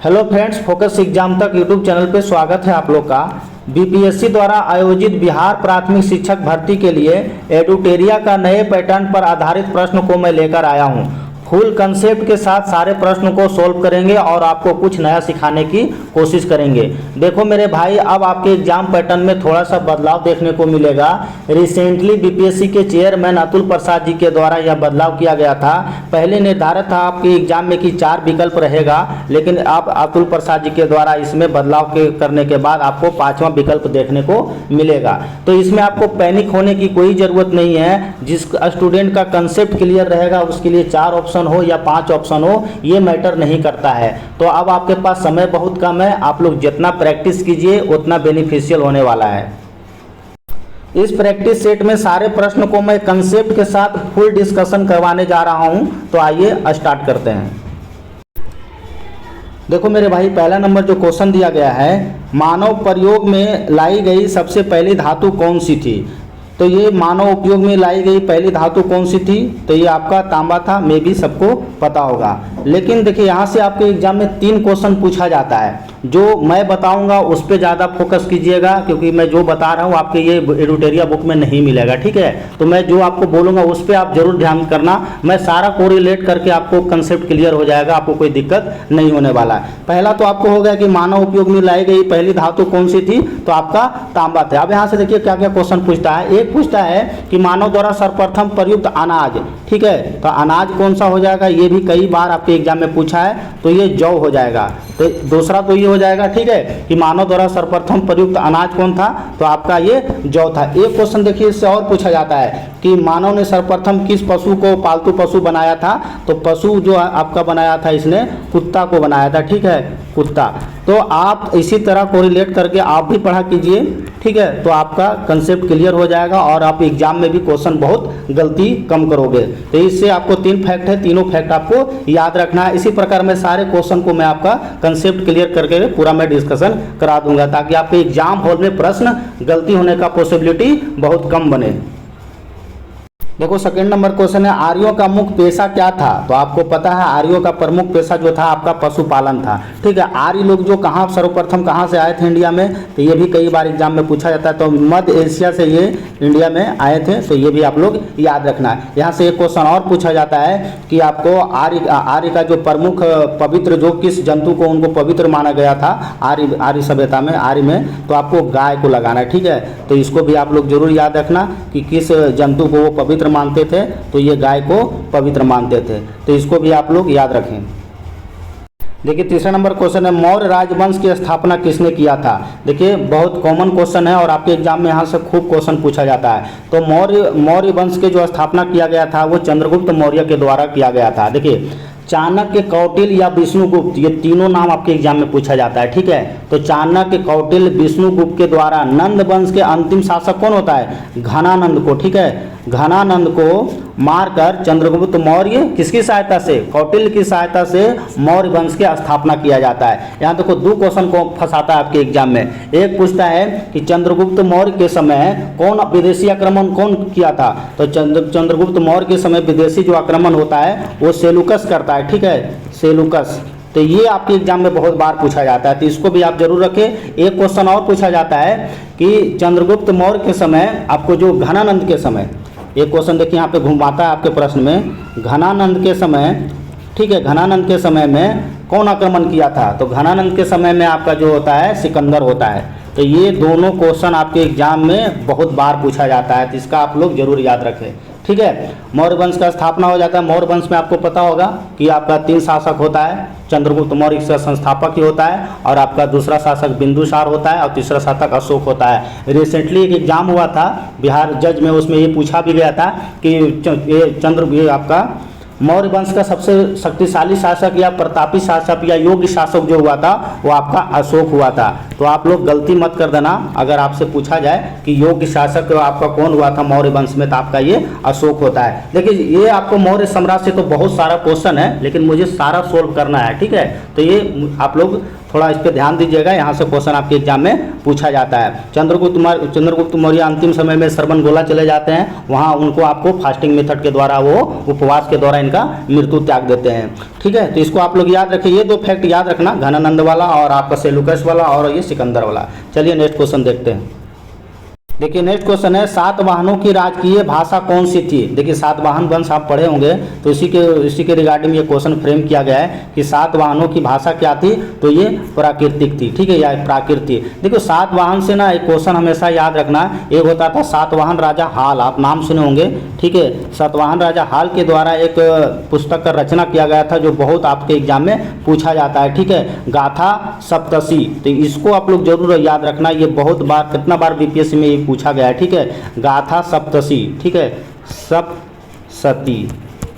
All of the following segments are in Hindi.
हेलो फ्रेंड्स, फोकस एग्जाम तक यूट्यूब चैनल पे स्वागत है आप लोग का। बीपीएससी द्वारा आयोजित बिहार प्राथमिक शिक्षक भर्ती के लिए एडुटेरिया का नए पैटर्न पर आधारित प्रश्न को मैं लेकर आया हूं। फुल कंसेप्ट के साथ सारे प्रश्न को सोल्व करेंगे और आपको कुछ नया सिखाने की कोशिश करेंगे। देखो मेरे भाई, अब आपके एग्जाम पैटर्न में थोड़ा सा बदलाव देखने को मिलेगा। रिसेंटली बीपीएससी के चेयरमैन अतुल प्रसाद जी के द्वारा यह बदलाव किया गया था। पहले निर्धारित था आपके एग्जाम में कि 4 विकल्प रहेगा, लेकिन अब अतुल प्रसाद जी के द्वारा इसमें बदलाव करने के बाद आपको 5वां विकल्प देखने को मिलेगा। तो इसमें आपको पैनिक होने की कोई ज़रूरत नहीं है। जिस स्टूडेंट का कंसेप्ट क्लियर रहेगा उसके लिए 4 ऑप्शन हो या 5 ऑप्शन हो, ये मैटर नहीं करता है। तो अब आपके पास समय बहुत कम है, आप लोग जितना प्रैक्टिस कीजिए उतना बेनिफिशियल होने वाला है। इस प्रैक्टिस सेट में सारे प्रश्न को मैं कंसेप्ट के साथ फुल डिस्कशन करवाने जा रहा हूं। तो आइए स्टार्ट करते हैं। देखो मेरे भाई, पहला नंबर जो क्वेश्चन दिया गया है, मानव प्रयोग में लाई गई सबसे पहली धातु कौन सी थी। तो ये मानव उपयोग में लाई गई पहली धातु कौन सी थी, तो ये आपका तांबा था। मे भी सबको पता होगा। लेकिन देखिए, यहाँ से आपके एग्जाम में 3 क्वेश्चन पूछा जाता है। जो मैं बताऊंगा उस पर ज़्यादा फोकस कीजिएगा, क्योंकि मैं जो बता रहा हूँ आपके ये एडुटेरिया बुक में नहीं मिलेगा, ठीक है। तो मैं जो आपको बोलूँगा उस पर आप जरूर ध्यान करना। मैं सारा कोरिलेट करके आपको कंसेप्ट क्लियर हो जाएगा, आपको कोई दिक्कत नहीं होने वाला है। पहला तो आपको हो गया कि मानव उपयोग में लाई गई पहली धातु कौन सी थी, तो आपका तांबा था। अब यहाँ से देखिए क्या क्या क्वेश्चन पूछता है। एक पूछता है कि मानव द्वारा सर्वप्रथम प्रयुक्त अनाज, ठीक है, तो अनाज कौन सा हो जाएगा, ये भी कई बार आपके एग्जाम में पूछा है, तो ये जौ हो जाएगा। तो दूसरा तो ये हो जाएगा, ठीक है, कि मानव द्वारा सर्वप्रथम प्रयुक्त अनाज कौन था, तो आपका ये जौ था। एक क्वेश्चन देखिए इससे और पूछा जाता है कि मानव ने सर्वप्रथम किस पशु को पालतू पशु बनाया था, तो पशु जो आपका बनाया था इसने कुत्ता को बनाया था, ठीक है, कुत्ता। तो आप इसी तरह कोरिलेट करके आप भी पढ़ा कीजिए, ठीक है, तो आपका कंसेप्ट क्लियर हो जाएगा और आप एग्जाम में भी क्वेश्चन बहुत गलती कम करोगे। तो इससे आपको 3 फैक्ट है, तीनों फैक्ट आपको याद रखना है। इसी प्रकार में सारे क्वेश्चन को मैं आपका कंसेप्ट क्लियर करके पूरा मैं डिस्कशन करा दूंगा, ताकि आपके एग्जाम हॉल में प्रश्न गलती होने का पॉसिबिलिटी बहुत कम बने। देखो सेकंड नंबर क्वेश्चन है, आर्यों का मुख्य पेशा क्या था। तो आपको पता है आर्यों का प्रमुख पेशा जो था आपका पशुपालन था, ठीक है। आर्य लोग जो कहाँ सर्वप्रथम कहाँ से आए थे इंडिया में, तो ये भी कई बार एग्जाम में पूछा जाता है। तो मध्य एशिया से ये इंडिया में आए थे, तो ये भी आप लोग याद रखना है। यहाँ से एक क्वेश्चन और पूछा जाता है कि आपको आर्य का जो प्रमुख पवित्र, जो किस जंतु को उनको पवित्र माना गया था आर्य सभ्यता में, आर्य में, तो आपको गाय को लगाना है, ठीक है। तो इसको भी आप लोग जरूर याद रखना कि किस जंतु को वो पवित्र मानते थे, तो ये गाय को पवित्र मानते थे। तो इसको भी आप लोग याद रखें। देखिए तीसरा नंबर क्वेश्चन है, मौर्य राजवंश की स्थापना किसने किया था। देखिए बहुत कॉमन क्वेश्चन है और आपके एग्जाम में यहाँ से खूब क्वेश्चन पूछा जाता है। तो मौर्य वंश के जो स्थापना किया गया था वो चंद्रगुप्त मौर्य के द्वारा किया गया था। देखिए चाणक्य, कौटिल्य या विष्णुगुप्त, ये तीनों नाम आपके एग्जाम में पूछा जाता है, ठीक है। तो चाणक्य, कौटिल्य, विष्णुगुप्त के द्वारा नंद वंश के अंतिम शासक कौन होता है, घनानंद को, ठीक है, घनानंद को मारकर चंद्रगुप्त मौर्य किसकी सहायता से, कौटिल्य की सहायता से मौर्य वंश की स्थापना किया जाता है। यहाँ देखो 2 क्वेश्चन को फंसाता है आपके एग्जाम में। एक पूछता है कि चंद्रगुप्त मौर्य के समय कौन विदेशी आक्रमण कौन किया था। तो चंद्रगुप्त मौर्य के समय विदेशी जो आक्रमण होता है वो सेलुकस करता है, ठीक है, सेलुकस। तो ये आपके एग्जाम में बहुत बार पूछा जाता है, तो इसको भी आप जरूर रखें। एक क्वेश्चन और पूछा जाता है कि चंद्रगुप्त मौर्य के समय आपको जो घनानंद के समय, एक क्वेश्चन देखिए यहाँ पे घुमाता है आपके प्रश्न में, घनानंद के समय, ठीक है, घनानंद के समय में कौन आक्रमण किया था। तो घनानंद के समय में आपका जो होता है सिकंदर होता है। तो ये दोनों क्वेश्चन आपके एग्जाम में बहुत बार पूछा जाता है, तो इसका आप लोग जरूर याद रखें, ठीक है। मौर्य वंश का स्थापना हो जाता है। मौर्य वंश में आपको पता होगा कि आपका 3 शासक होता है, चंद्रगुप्त मौर्य का संस्थापक ही होता है, और आपका दूसरा शासक बिंदुसार होता है, और तीसरा शासक अशोक होता है। रिसेंटली एक एग्जाम हुआ था बिहार जज में, उसमें ये पूछा भी गया था कि ये आपका मौर्य वंश का सबसे शक्तिशाली शासक या प्रतापी शासक या योग्य शासक जो हुआ था वो आपका अशोक हुआ था। तो आप लोग गलती मत कर देना, अगर आपसे पूछा जाए कि योग्य शासक आपका कौन हुआ था मौर्य वंश में, तो आपका ये अशोक होता है। देखिए ये आपको मौर्य साम्राज्य से तो बहुत सारा क्वेश्चन है, लेकिन मुझे सारा सोल्व करना है, ठीक है। तो ये आप लोग थोड़ा इस पर ध्यान दीजिएगा, यहाँ से क्वेश्चन आपके एग्जाम में पूछा जाता है। चंद्रगुप्त मौर्य अंतिम समय में श्रवणबेला चले जाते हैं, वहाँ उनको आपको फास्टिंग मेथड के द्वारा, वो उपवास के द्वारा इनका मृत्यु त्याग देते हैं। ठीक है, तो इसको आप लोग याद रखिए, ये 2 फैक्ट याद रखना, घनानंद वाला और आपका सेलुकस वाला और ये सिकंदर वाला। चलिए नेक्स्ट क्वेश्चन देखते हैं। देखिए नेक्स्ट क्वेश्चन है, सातवाहनों की राजकीय भाषा कौन सी थी। देखिए सातवाहन वंश आप पढ़े होंगे, तो इसी के रिगार्डिंग ये क्वेश्चन फ्रेम किया गया है कि सातवाहनों की भाषा क्या थी, तो ये प्राकृतिक थी। ठीक है, या प्राकृतिक। देखो सातवाहन से ना एक क्वेश्चन हमेशा याद रखना, एक होता था सातवाहन राजा हाल, आप नाम सुने होंगे। ठीक है, सातवाहन राजा हाल के द्वारा एक पुस्तक का रचना किया गया था जो बहुत आपके एग्जाम में पूछा जाता है। ठीक है, गाथा सप्तशी, तो इसको आप लोग जरूर याद रखना, ये बहुत बार, कितना बार बीपीएससी में पूछा गया है। ठीक है, गाथा सप्तशी। ठीक है, सप्तशती,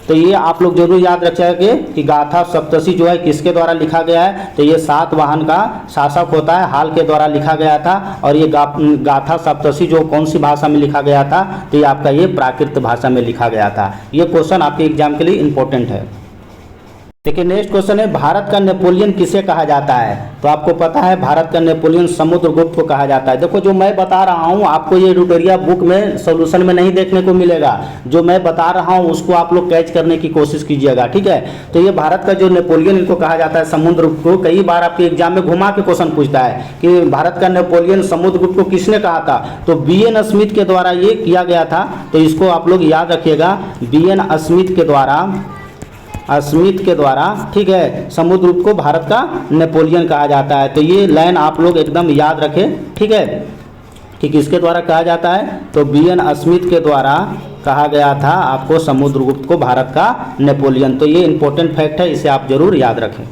तो ये आप लोग जरूर याद रखेंगे कि गाथा सप्तशी जो है किसके द्वारा लिखा गया है, तो ये सातवाहन का शासक होता है, हाल के द्वारा लिखा गया था। और ये गाथा सप्तशी जो कौन सी भाषा में लिखा गया था, तो ये आपका ये प्राकृत भाषा में लिखा गया था। ये क्वेश्चन आपके एग्जाम के लिए इंपॉर्टेंट है। देखिए नेक्स्ट क्वेश्चन है, भारत का नेपोलियन किसे कहा जाता है। तो आपको पता है भारत का नेपोलियन समुद्रगुप्त को कहा जाता है। देखो जो मैं बता रहा हूँ आपको ये ट्यूटोरियल बुक में सॉल्यूशन में नहीं देखने को मिलेगा, जो मैं बता रहा हूँ उसको आप लोग कैच करने की कोशिश कीजिएगा। ठीक है, तो ये भारत का जो नेपोलियन इनको कहा जाता है समुद्रगुप्त को, कई बार आपके एग्जाम में घुमा के क्वेश्चन पूछता है कि भारत का नेपोलियन समुद्रगुप्त को किसने कहा था, तो बीएन स्मिथ के द्वारा ये किया गया था। तो इसको आप लोग याद रखिएगा, बीएन स्मिथ के द्वारा ठीक है, समुद्रगुप्त को भारत का नेपोलियन कहा जाता है। तो ये लाइन आप लोग एकदम याद रखें। ठीक है, कि किसके द्वारा कहा जाता है, तो बीएन स्मिथ के द्वारा कहा गया था आपको समुद्रगुप्त को भारत का नेपोलियन। तो ये इंपॉर्टेंट फैक्ट है, इसे आप जरूर याद रखें।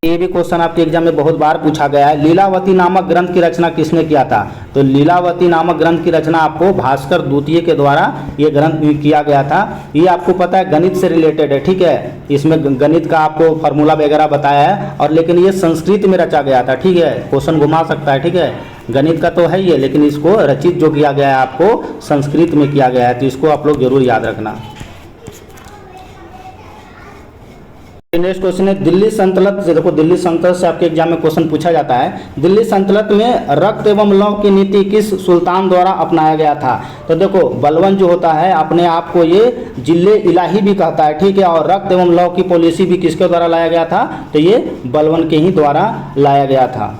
ये भी क्वेश्चन आपके एग्जाम में बहुत बार पूछा गया है, लीलावती नामक ग्रंथ की रचना किसने किया था। तो लीलावती नामक ग्रंथ की रचना आपको भास्कर द्वितीय के द्वारा ये ग्रंथ किया गया था। ये आपको पता है गणित से रिलेटेड है। ठीक है, इसमें गणित का आपको फार्मूला वगैरह बताया है, और लेकिन ये संस्कृत में रचा गया था। ठीक है, क्वेश्चन घुमा सकता है। ठीक है, गणित का तो है ये, लेकिन इसको रचित जो किया गया है आपको संस्कृत में किया गया है, तो इसको आप लोग जरूर याद रखना। नेक्स्ट क्वेश्चन है, दिल्ली सल्तनत से। देखो दिल्ली सल्तनत से आपके एग्जाम में क्वेश्चन पूछा जाता है, दिल्ली सल्तनत में रक्त एवं लौ की नीति किस सुल्तान द्वारा अपनाया गया था। तो देखो बलबन जो होता है अपने आप को ये जिले इलाही भी कहता है। ठीक है, और रक्त एवं लौ की पॉलिसी भी किसके द्वारा लाया गया था, तो ये बलबन के ही द्वारा लाया गया था।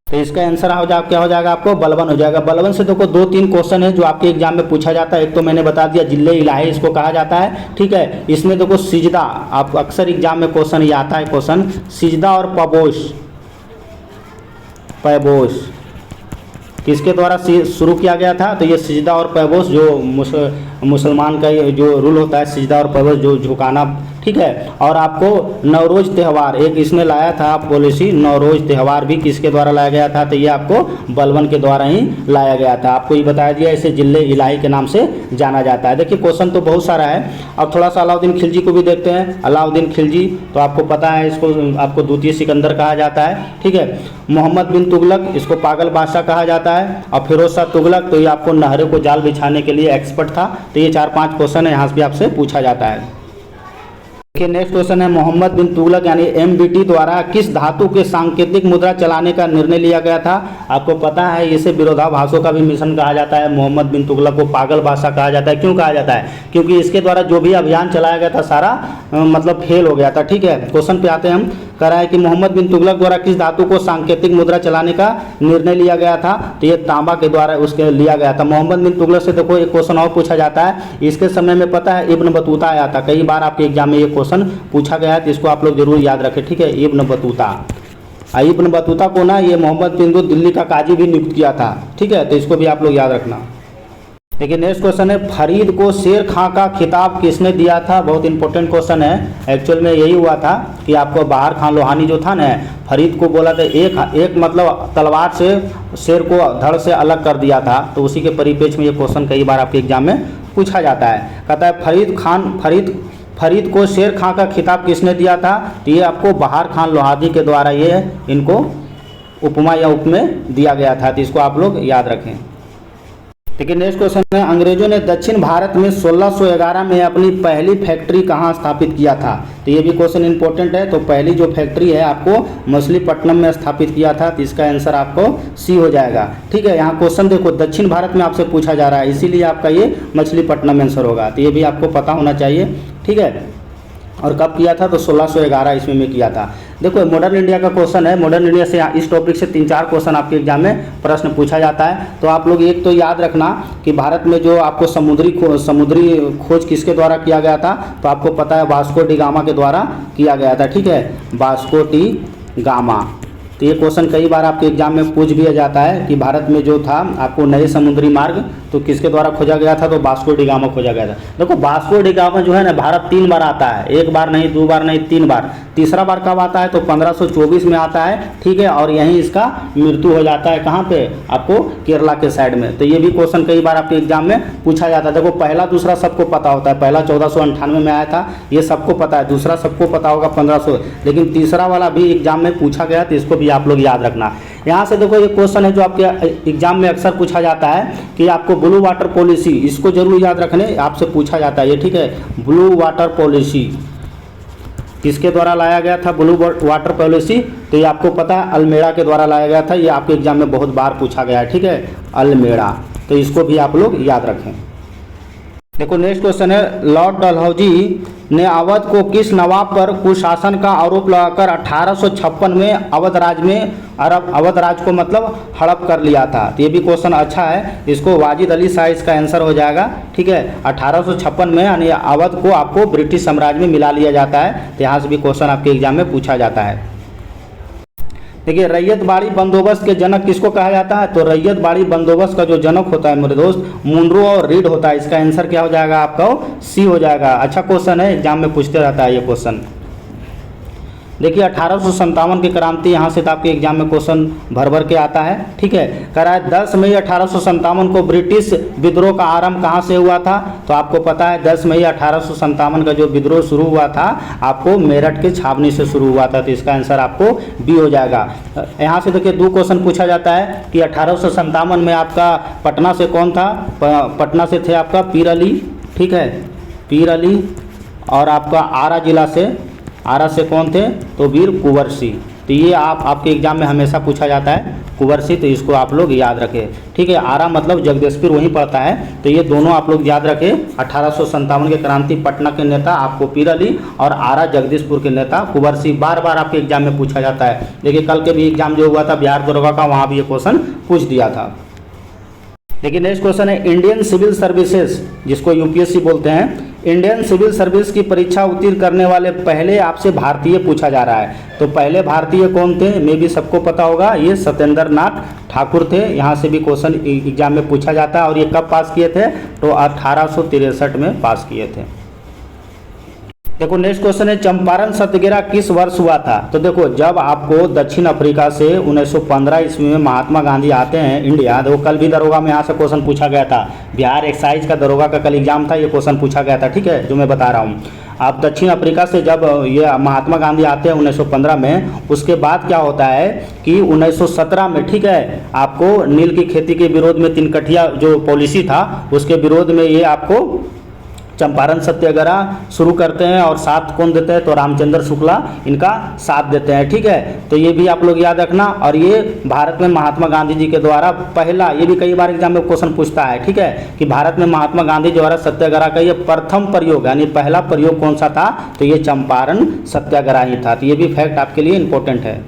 तो इसका आंसर क्या हो जाएगा आपको, बलबन हो जाएगा। बलबन से देखो 2-3 क्वेश्चन है जो आपके एग्जाम में पूछा जाता है। एक तो मैंने बता दिया जिले इलाही इसको कहा जाता है। ठीक है, इसमें देखो सिजदा, आप अक्सर एग्जाम में क्वेश्चन ये आता है, क्वेश्चन सिजदा और पैबोश किसके द्वारा शुरू किया गया था, तो ये सिजदा और पैबोश जो मुसलमान का जो रूल होता है, सिजदा और पैबोश जो झुकाना। ठीक है, और आपको नवरोज त्यौहार एक इसने लाया था पॉलिसी, नवरोज त्यौहार भी किसके द्वारा लाया गया था, तो ये आपको बलबन के द्वारा ही लाया गया था। आपको ये बताया दिया, इसे जिले इलाही के नाम से जाना जाता है। देखिए क्वेश्चन तो बहुत सारा है। अब थोड़ा सा अलाउद्दीन खिलजी को भी देखते हैं। अलाउद्दीन खिलजी तो आपको पता है, इसको आपको द्वितीय सिकंदर कहा जाता है। ठीक है, मोहम्मद बिन तुगलक इसको पागल बादशाह कहा जाता है, और फिरोज शाह तुगलक तो ये आपको नहरों को जाल बिछाने के लिए एक्सपर्ट था। तो ये 4-5 क्वेश्चन है, यहाँ से भी आपसे पूछा जाता है। देखिए नेक्स्ट क्वेश्चन है, मोहम्मद बिन तुगलक यानी एमबीटी द्वारा किस धातु के सांकेतिक मुद्रा चलाने का निर्णय लिया गया था। आपको पता है इसे विरोधाभासों का भी मिशन कहा जाता है। मोहम्मद बिन तुगलक को पागल बादशाह कहा जाता है। क्यों कहा जाता है, क्योंकि इसके द्वारा जो भी अभियान चलाया गया था सारा मतलब फेल हो गया था। ठीक है, क्वेश्चन पे आते हैं हम। कह रहा है कि मोहम्मद बिन तुगलक द्वारा किस धातु को सांकेतिक मुद्रा चलाने का निर्णय लिया गया था, तो ये तांबा के द्वारा उसके लिया गया था। मोहम्मद बिन तुगलक से देखो एक क्वेश्चन और पूछा जाता है, इसके समय में पता है इब्न बतूता आया था। कई बार आपके एग्जाम में ये क्वेश्चन पूछा गया है, तो इसको आप लोग जरूर याद रखें। ठीक है, इब्न बतूता को ना ये मोहम्मद बिन दिल्ली का काजी भी नियुक्त किया था। ठीक है, तो इसको भी आप लोग याद रखना। देखिए नेक्स्ट क्वेश्चन है, फरीद को शेर खां का खिताब किसने दिया था। बहुत इंपॉर्टेंट क्वेश्चन है। एक्चुअल में यही हुआ था कि आपको बहार खान लोहानी जो था ना, फरीद को बोला था एक मतलब तलवार से शेर को धड़ से अलग कर दिया था। तो उसी के परिप्रेक्ष्य में ये क्वेश्चन कई बार आपके एग्जाम में पूछा जाता है। कहता है फरीद को शेर खां का खिताब किसने दिया था, तो ये आपको बहार खान लोहानी के द्वारा ये इनको उपमा या उपमेय दिया गया था। तो इसको आप लोग याद रखें। देखिए नेक्स्ट क्वेश्चन है, अंग्रेजों ने दक्षिण भारत में 1611 में अपनी पहली फैक्ट्री कहाँ स्थापित किया था? तो ये भी क्वेश्चन इंपॉर्टेंट है। तो पहली जो फैक्ट्री है आपको मछलीपट्टनम में स्थापित किया था, तो इसका आंसर आपको सी हो जाएगा। ठीक है, यहाँ क्वेश्चन देखो दक्षिण भारत में आपसे पूछा जा रहा है, इसीलिए आपका ये मछलीपट्टनम आंसर होगा। तो ये भी आपको पता होना चाहिए। ठीक है, और कब किया था? तो 1611 ईस्वी में किया था। देखो मॉडर्न इंडिया का क्वेश्चन है, मॉडर्न इंडिया से इस टॉपिक से 3-4 क्वेश्चन आपके एग्जाम में प्रश्न पूछा जाता है। तो आप लोग एक तो याद रखना कि भारत में जो आपको समुद्री खोज किसके द्वारा किया गया था? तो आपको पता है वास्को डी गामा के द्वारा किया गया था। ठीक है, वास्को डी गामा। तो ये क्वेश्चन कई बार आपके एग्जाम में पूछ भी जाता है कि भारत में जो था आपको नए समुद्री मार्ग तो किसके द्वारा खोजा गया था? तो वास्को डी गामा खोजा गया था। देखो वास्को डी गामा जो है ना भारत 3 बार आता है, 1 बार नहीं, 2 बार नहीं, 3 बार। तीसरा बार कब आता है? तो 1524 में आता है। ठीक है, और यहीं इसका मृत्यु हो जाता है। कहाँ पे? आपको केरला के साइड में। तो ये भी क्वेश्चन कई बार आपके एग्जाम में पूछा जाता है। देखो पहला दूसरा सबको पता होता है, पहला 1498 में आया था, ये सबको पता है। दूसरा सबको पता होगा 1500, लेकिन तीसरा वाला भी एग्जाम में पूछा गया, तो इसको भी आप लोग याद रखना। यहाँ से देखो ये क्वेश्चन है जो आपके एग्जाम में अक्सर पूछा जाता है कि आपको ब्लू वाटर पॉलिसी, इसको जरूर याद रखने, आपसे पूछा जाता है ये। ठीक है, ब्लू वाटर पॉलिसी किसके द्वारा लाया गया था? ब्लू वाटर पॉलिसी, तो ये आपको पता है अल्मेड़ा के द्वारा लाया गया था। ये आपके एग्जाम में बहुत बार पूछा गया है। ठीक है, अल्मेड़ा, तो इसको भी आप लोग याद रखें। देखो नेक्स्ट क्वेश्चन है, लॉर्ड डलहौजी ने अवध को किस नवाब पर कुशासन का आरोप लगाकर 1856 में अवध राज को मतलब हड़प कर लिया था? तो ये भी क्वेश्चन अच्छा है, इसको वाजिद अली शाह इसका आंसर हो जाएगा। ठीक है, 1856 में यानी अवध को आपको ब्रिटिश साम्राज्य में मिला लिया जाता है। तो यहाँ से भी क्वेश्चन आपके एग्जाम में पूछा जाता है। देखिए रैयत बाड़ी बंदोबस्त के जनक किसको कहा जाता है? तो रैयत बाड़ी बंदोबस्त का जो जनक होता है मेरे दोस्त, मुनरो और रीड होता है। इसका आंसर क्या हो जाएगा आपका? सी हो जाएगा। अच्छा क्वेश्चन है, एग्जाम में पूछते रहता है ये क्वेश्चन। देखिए 1857 की क्रांति, यहाँ से तो आपके एग्जाम में क्वेश्चन भर भर के आता है। ठीक है, कह रहा है 10 मई 1857 को ब्रिटिश विद्रोह का आरंभ कहाँ से हुआ था? तो आपको पता है 10 मई 1857 का जो विद्रोह शुरू हुआ था आपको मेरठ के छावनी से शुरू हुआ था। तो इसका आंसर आपको बी हो जाएगा। यहाँ से देखिए 2 क्वेश्चन पूछा जाता है कि 1857 में आपका पटना से कौन था? पटना से थे आपका पीर अली। ठीक है, पीर अली। और आपका आरा से कौन थे? तो वीर कुंवर सिंह। तो ये आपके एग्जाम में हमेशा पूछा जाता है कुंवर सिंह, तो इसको आप लोग याद रखें। ठीक है, आरा मतलब जगदीशपुर वहीं पड़ता है। तो ये दोनों आप लोग याद रखें। 1857 के क्रांति पटना के नेता आपको पीर अली और आरा जगदीशपुर के नेता कुंवर सिंह। बार बार आपके एग्जाम में पूछा जाता है। देखिए कल के भी एग्जाम जो हुआ था बिहार दरोगा का, वहाँ भी ये क्वेश्चन पूछ दिया था। देखिए नेक्स्ट क्वेश्चन है, इंडियन सिविल सर्विसेज जिसको यूपीएससी बोलते हैं, इंडियन सिविल सर्विस की परीक्षा उत्तीर्ण करने वाले पहले आपसे भारतीय पूछा जा रहा है। तो पहले भारतीय कौन थे? मे भी सबको पता होगा, ये सत्येंद्र नाथ ठाकुर थे। यहाँ से भी क्वेश्चन एग्जाम में पूछा जाता है। और ये कब पास किए थे? तो 1863 में पास किए थे। देखो नेक्स्ट क्वेश्चन है, चंपारण सत्याग्रह किस वर्ष हुआ था? तो देखो जब आपको दक्षिण अफ्रीका से 1915 ईस्वी में महात्मा गांधी आते हैं इंडिया। देखो कल भी दरोगा में यहाँ से क्वेश्चन पूछा गया था, बिहार एक्साइज का दरोगा का कल एग्जाम था, ये क्वेश्चन पूछा गया था। ठीक है, जो मैं बता रहा हूँ, आप दक्षिण अफ्रीका से जब ये महात्मा गांधी आते हैं 1915 में, उसके बाद क्या होता है कि 1917 में, ठीक है, आपको नील की खेती के विरोध में तिनकठिया जो पॉलिसी था उसके विरोध में ये आपको चंपारण सत्याग्रह शुरू करते हैं। और साथ कौन देते हैं? तो रामचंद्र शुक्ला इनका साथ देते हैं। ठीक है, तो ये भी आप लोग याद रखना। और ये भारत में महात्मा गांधी जी के द्वारा पहला, ये भी कई बार एग्जाम में क्वेश्चन पूछता है। ठीक है, कि भारत में महात्मा गांधी द्वारा सत्याग्रह का ये प्रथम प्रयोग यानी पहला प्रयोग कौन सा था? तो ये चंपारण सत्याग्रह ही था। तो ये भी फैक्ट आपके लिए इंपॉर्टेंट है।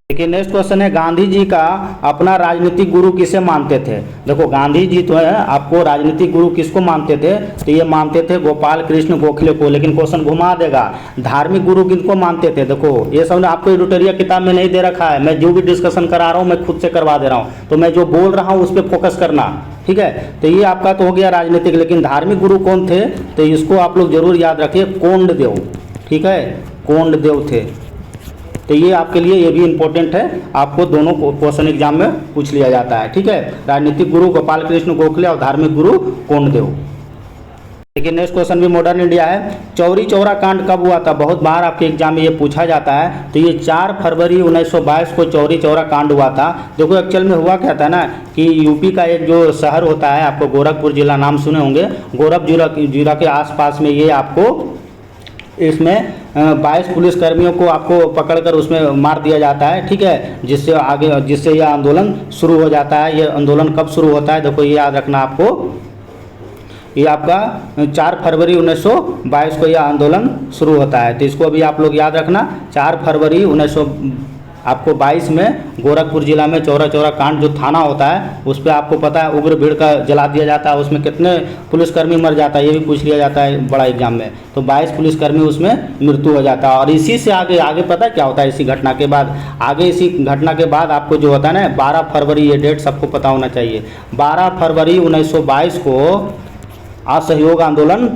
देखिए नेक्स्ट क्वेश्चन है, गांधी जी का अपना राजनीतिक गुरु किसे मानते थे? देखो गांधी जी तो है आपको राजनीतिक गुरु किसको मानते थे? तो ये मानते थे गोपाल कृष्ण गोखले को। लेकिन क्वेश्चन घुमा देगा, धार्मिक गुरु किसको मानते थे? देखो ये सब आपको एडिटोरियल किताब में नहीं दे रखा है, मैं जो भी डिस्कशन करा रहा हूँ मैं खुद से करवा दे रहा हूँ, तो मैं जो बोल रहा हूँ उस पर फोकस करना। ठीक है, तो ये आपका तो हो गया राजनीतिक। लेकिन धार्मिक गुरु कौन थे? तो इसको आप लोग जरूर याद रखिए, कोंडदेव। ठीक है, कोंडदेव थे। तो ये आपके लिए ये भी इंपॉर्टेंट है, आपको दोनों क्वेश्चन एग्जाम में पूछ लिया जाता है। ठीक है, राजनीतिक गुरु गोपाल कृष्ण गोखले और धार्मिक गुरु कोंडदेव। देखिए नेक्स्ट क्वेश्चन भी मॉडर्न इंडिया है। चौरी चौरा कांड कब हुआ था? बहुत बार आपके एग्जाम में ये पूछा जाता है। तो ये 4 फरवरी 1922 को चौरी चौरा कांड हुआ था। देखो एक्चुअल में हुआ क्या था ना कि यूपी का एक जो शहर होता है, आपको गोरखपुर जिला नाम सुने होंगे, गोरखपुर जिला के आसपास में ये आपको इसमें 22 पुलिसकर्मियों को आपको पकड़कर उसमें मार दिया जाता है, ठीक है, जिससे यह आंदोलन शुरू हो जाता है। ये आंदोलन कब शुरू होता है? देखो ये याद रखना आपको, ये आपका 4 फरवरी 1922 को यह आंदोलन शुरू होता है। तो इसको अभी आप लोग याद रखना, 4 फरवरी 1922 में गोरखपुर जिला में चौरा चौरा कांड जो थाना होता है उस पर आपको पता है उग्र भीड़ का जला दिया जाता है। उसमें कितने पुलिसकर्मी मर जाता है ये भी पूछ लिया जाता है बड़ा एग्जाम में। तो 22 पुलिसकर्मी उसमें मृत्यु हो जाता है। और इसी से आगे पता है क्या होता है? इसी घटना के बाद इसी घटना के बाद आपको जो होता है ना 12 फरवरी, ये डेट सबको पता होना चाहिए। 12 फरवरी 1922 को असहयोग आंदोलन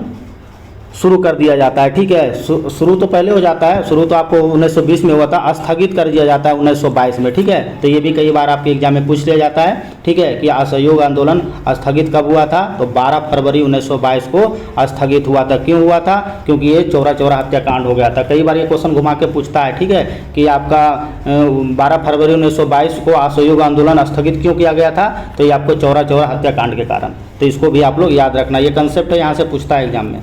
शुरू कर दिया जाता है, ठीक है। शुरू तो पहले हो जाता है, शुरू तो आपको 1920 में हुआ था, स्थगित कर दिया जाता है 1922 में, ठीक है। तो ये भी कई बार आपके एग्जाम में पूछ लिया जाता है, ठीक है, कि असहयोग आंदोलन स्थगित कब हुआ था? तो 12 फरवरी 1922 को स्थगित हुआ था। क्यों हुआ था? क्योंकि ये चौरा चौरा हत्याकांड हो गया था। कई बार ये क्वेश्चन घुमा के पूछता है, ठीक है, कि आपका 12 फरवरी 1922 को असहयोग आंदोलन स्थगित क्यों किया गया था? तो ये आपको चौरा चौरा हत्याकांड के कारण। तो इसको भी आप लोग याद रखना, ये कंसेप्ट है, यहाँ से पूछता है एग्जाम में।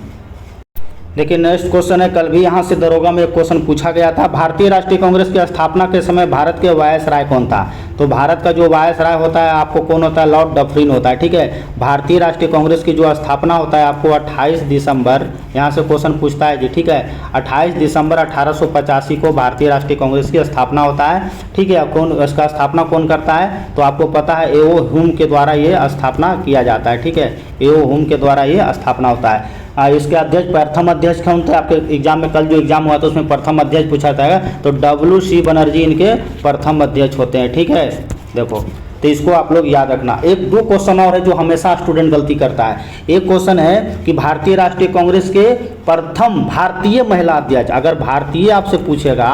देखिए नेक्स्ट क्वेश्चन है, कल भी यहाँ से दरोगा में एक क्वेश्चन पूछा गया था। भारतीय राष्ट्रीय कांग्रेस की स्थापना के समय भारत के वायसराय कौन था? तो भारत का जो वायसराय होता है आपको कौन होता है? लॉर्ड डफरिन होता है, ठीक है। भारतीय राष्ट्रीय कांग्रेस की जो स्थापना होता है आपको 28 दिसंबर, यहाँ से क्वेश्चन पूछता है जी, ठीक है, 28 दिसंबर 1885 को भारतीय राष्ट्रीय कांग्रेस की स्थापना होता है, ठीक है। कौन इसका स्थापना कौन करता है? तो आपको पता है एओ ह्यूम के द्वारा ये स्थापना किया जाता है, ठीक है। एओ ह्यूम के द्वारा ये स्थापना होता है। इसके अध्यक्ष, प्रथम अध्यक्ष कौन थे? आपके एग्जाम में कल जो एग्जाम हुआ था उसमें प्रथम अध्यक्ष पूछा जाएगा, तो WC बनर्जी इनके प्रथम अध्यक्ष होते हैं, ठीक है। देखो तो इसको आप लोग याद रखना। एक दो क्वेश्चन और है जो हमेशा स्टूडेंट गलती करता है। एक क्वेश्चन है कि भारतीय राष्ट्रीय कांग्रेस के प्रथम भारतीय महिला अध्यक्ष, अगर भारतीय आपसे पूछेगा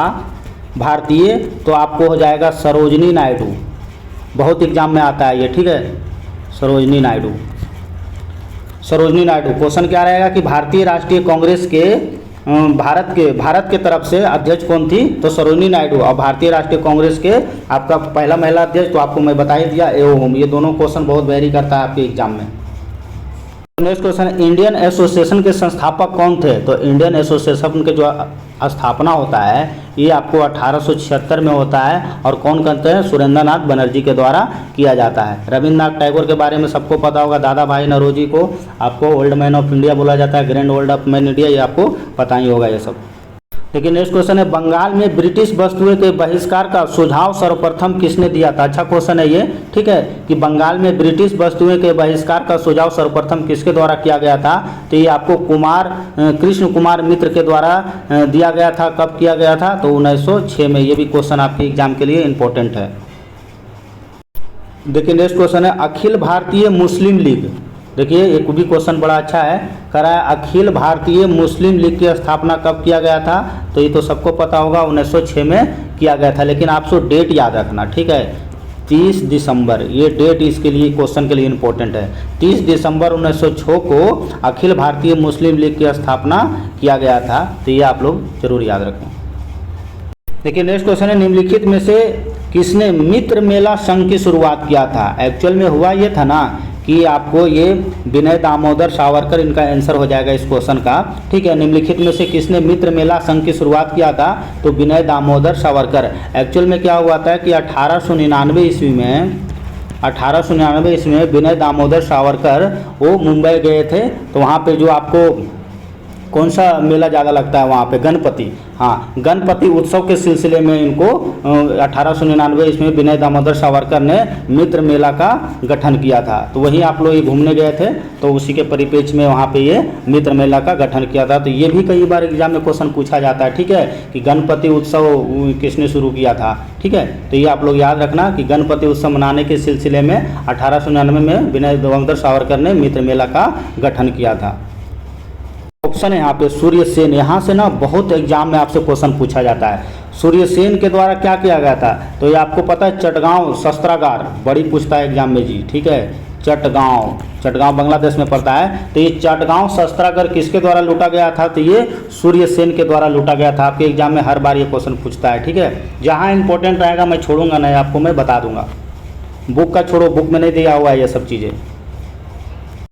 भारतीय तो आपको हो जाएगा सरोजनी नायडू, बहुत एग्जाम में आता है ये, ठीक है, सरोजनी नायडू। क्वेश्चन क्या रहेगा कि भारतीय राष्ट्रीय कांग्रेस के भारत के तरफ से अध्यक्ष कौन थी? तो सरोजनी नायडू। और भारतीय राष्ट्रीय कांग्रेस के आपका पहला महिला अध्यक्ष तो आपको मैं बता ही दिया, एओ ह्यूम। ये दोनों क्वेश्चन बहुत वेरी करता है आपके एग्जाम में। नेक्स्ट क्वेश्चन, इंडियन एसोसिएशन के संस्थापक कौन थे? तो इंडियन एसोसिएशन के जो स्थापना होता है ये आपको 1876 में होता है। और कौन करते हैं? सुरेंद्रनाथ बनर्जी के द्वारा किया जाता है। रविन्द्रनाथ टैगोर के बारे में सबको पता होगा, दादा भाई नौरोजी को आपको ओल्ड मैन ऑफ इंडिया बोला जाता है, grand old of man India, ये आपको पता ही होगा ये सब। लेकिन नेक्स्ट क्वेश्चन है, बंगाल में ब्रिटिश वस्तुएं के बहिष्कार का सुझाव सर्वप्रथम किसने दिया था? अच्छा क्वेश्चन है ये, ठीक है, कि बंगाल में ब्रिटिश वस्तुएं के बहिष्कार का सुझाव सर्वप्रथम किसके द्वारा किया गया था? तो ये आपको कृष्ण कुमार मित्र के द्वारा दिया गया था। कब किया गया था? तो 1906 में। ये भी क्वेश्चन आपके एग्जाम के लिए इंपॉर्टेंट है। देखिए नेक्स्ट क्वेश्चन है, अखिल भारतीय मुस्लिम लीग। देखिए एक भी क्वेश्चन बड़ा अच्छा है, करा है अखिल भारतीय मुस्लिम लीग की स्थापना कब किया गया था? तो ये तो सबको पता होगा 1906 में किया गया था। लेकिन आपको डेट याद रखना, ठीक है, 30 दिसंबर, ये डेट इसके लिए क्वेश्चन के लिए इंपॉर्टेंट है। 30 दिसंबर 1906 को अखिल भारतीय मुस्लिम लीग की स्थापना किया गया था। तो ये आप लोग जरूर याद रखें। देखिए नेक्स्ट क्वेश्चन है, निम्नलिखित में से किसने मित्र मेला संघ की शुरुआत किया था? एक्चुअल में हुआ ये था ना कि आपको ये विनय दामोदर सावरकर, इनका आंसर हो जाएगा इस क्वेश्चन का, ठीक है। निम्नलिखित में से किसने मित्र मेला संघ की शुरुआत किया था? तो विनय दामोदर सावरकर। एक्चुअल में क्या हुआ था कि 1899 ईस्वी में विनय दामोदर सावरकर वो मुंबई गए थे। तो वहाँ पे जो आपको कौन सा मेला ज़्यादा लगता है वहाँ पे? गणपति। हाँ, गणपति उत्सव के सिलसिले में इनको 1899 इसमें विनय दामोदर सावरकर ने मित्र मेला का गठन किया था। तो वहीं आप लोग ये घूमने गए थे, तो उसी के परिप्रेक्ष्य में वहाँ पे ये मित्र मेला का गठन किया था। तो ये भी कई बार एग्जाम में क्वेश्चन पूछा जाता है, ठीक है, कि गणपति उत्सव किसने शुरू किया था, ठीक है। तो ये आप लोग याद रखना कि गणपति उत्सव मनाने के सिलसिले में 1899 में विनय दामोदर सावरकर ने मित्र मेला का गठन किया था। ऑप्शन है यहाँ पे सूर्य सेन। यहाँ से ना बहुत एग्जाम में आपसे क्वेश्चन पूछा जाता है। सूर्य सेन के द्वारा क्या किया गया था? तो ये आपको पता है, चटगांव शस्त्रागार, बड़ी पूछता है एग्जाम में जी, ठीक है, चटगांव, चटगांव बांग्लादेश में पड़ता है। तो ये चटगांव शस्त्रागार किसके द्वारा लूटा गया था? तो ये सूर्यसेन के द्वारा लूटा गया था। आपके एग्जाम में हर बार ये क्वेश्चन पूछता है, ठीक है। जहाँ इंपॉर्टेंट रहेगा मैं छोड़ूंगा नहीं, आपको मैं बता दूंगा। बुक का छोड़ो, बुक में नहीं दिया हुआ है ये सब चीज़ें।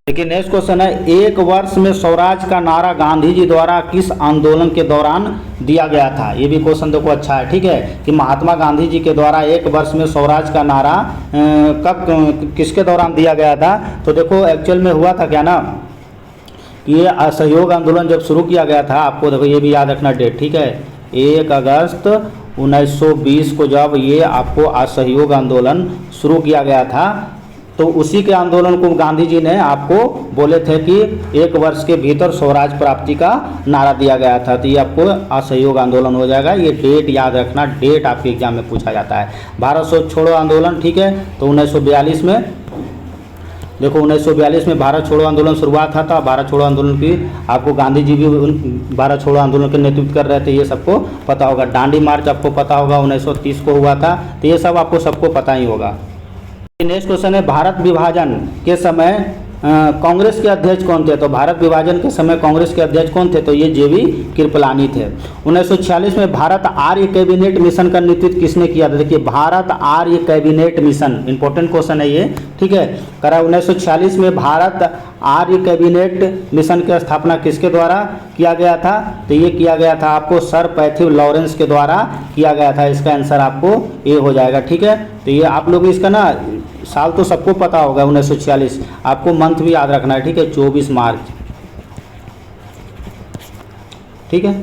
देखिए नेक्स्ट क्वेश्चन है, एक वर्ष में स्वराज का नारा गांधी जी द्वारा किस आंदोलन के दौरान दिया गया था? ये भी क्वेश्चन देखो अच्छा है, ठीक है, कि महात्मा गांधी जी के द्वारा एक वर्ष में स्वराज का नारा कब किसके दौरान दिया गया था? तो देखो एक्चुअल में हुआ था क्या ना, ये असहयोग आंदोलन जब शुरू किया गया था, आपको देखो ये भी याद रखना डेट, ठीक है, 1 अगस्त 1920 को जब ये आपको असहयोग आंदोलन शुरू किया गया था, तो उसी के आंदोलन को गांधी जी ने आपको बोले थे कि एक वर्ष के भीतर स्वराज प्राप्ति का नारा दिया गया था। तो ये आपको असहयोग आंदोलन हो जाएगा। ये डेट याद रखना, डेट आपके एग्जाम में पूछा जाता है। भारत छोड़ो आंदोलन, ठीक है, तो 1942 में देखो 1942 में भारत छोड़ो आंदोलन शुरुआत था। भारत छोड़ो आंदोलन की आपको गांधी जी भी भारत छोड़ो आंदोलन के नेतृत्व कर रहे थे, ये सबको पता होगा। दांडी मार्च आपको पता होगा 1930 को हुआ था, तो ये सब आपको सबको पता ही होगा। नेक्स्ट क्वेश्चन है, भारत विभाजन के समय कांग्रेस के अध्यक्ष कौन थे? तो भारत विभाजन के समय कांग्रेस के अध्यक्ष कौन थे? तो ये जेबी कृपलानी थे। 1946 में भारत आर्य कैबिनेट मिशन का नेतृत्व किसने किया था? देखिए भारत आर्य कैबिनेट मिशन, इंपॉर्टेंट क्वेश्चन है ये, ठीक है, करा 1946 में भारत आर्य कैबिनेट मिशन की स्थापना किसके द्वारा किया गया था? तो ये किया गया था आपको सर पैथ्यू लॉरेंस के द्वारा किया गया था। इसका आंसर आपको ए हो जाएगा, ठीक है। तो ये आप लोग इसका ना साल तो सबको पता होगा 1946, आपको मंथ भी याद रखना है, ठीक है, 24 मार्च, ठीक है।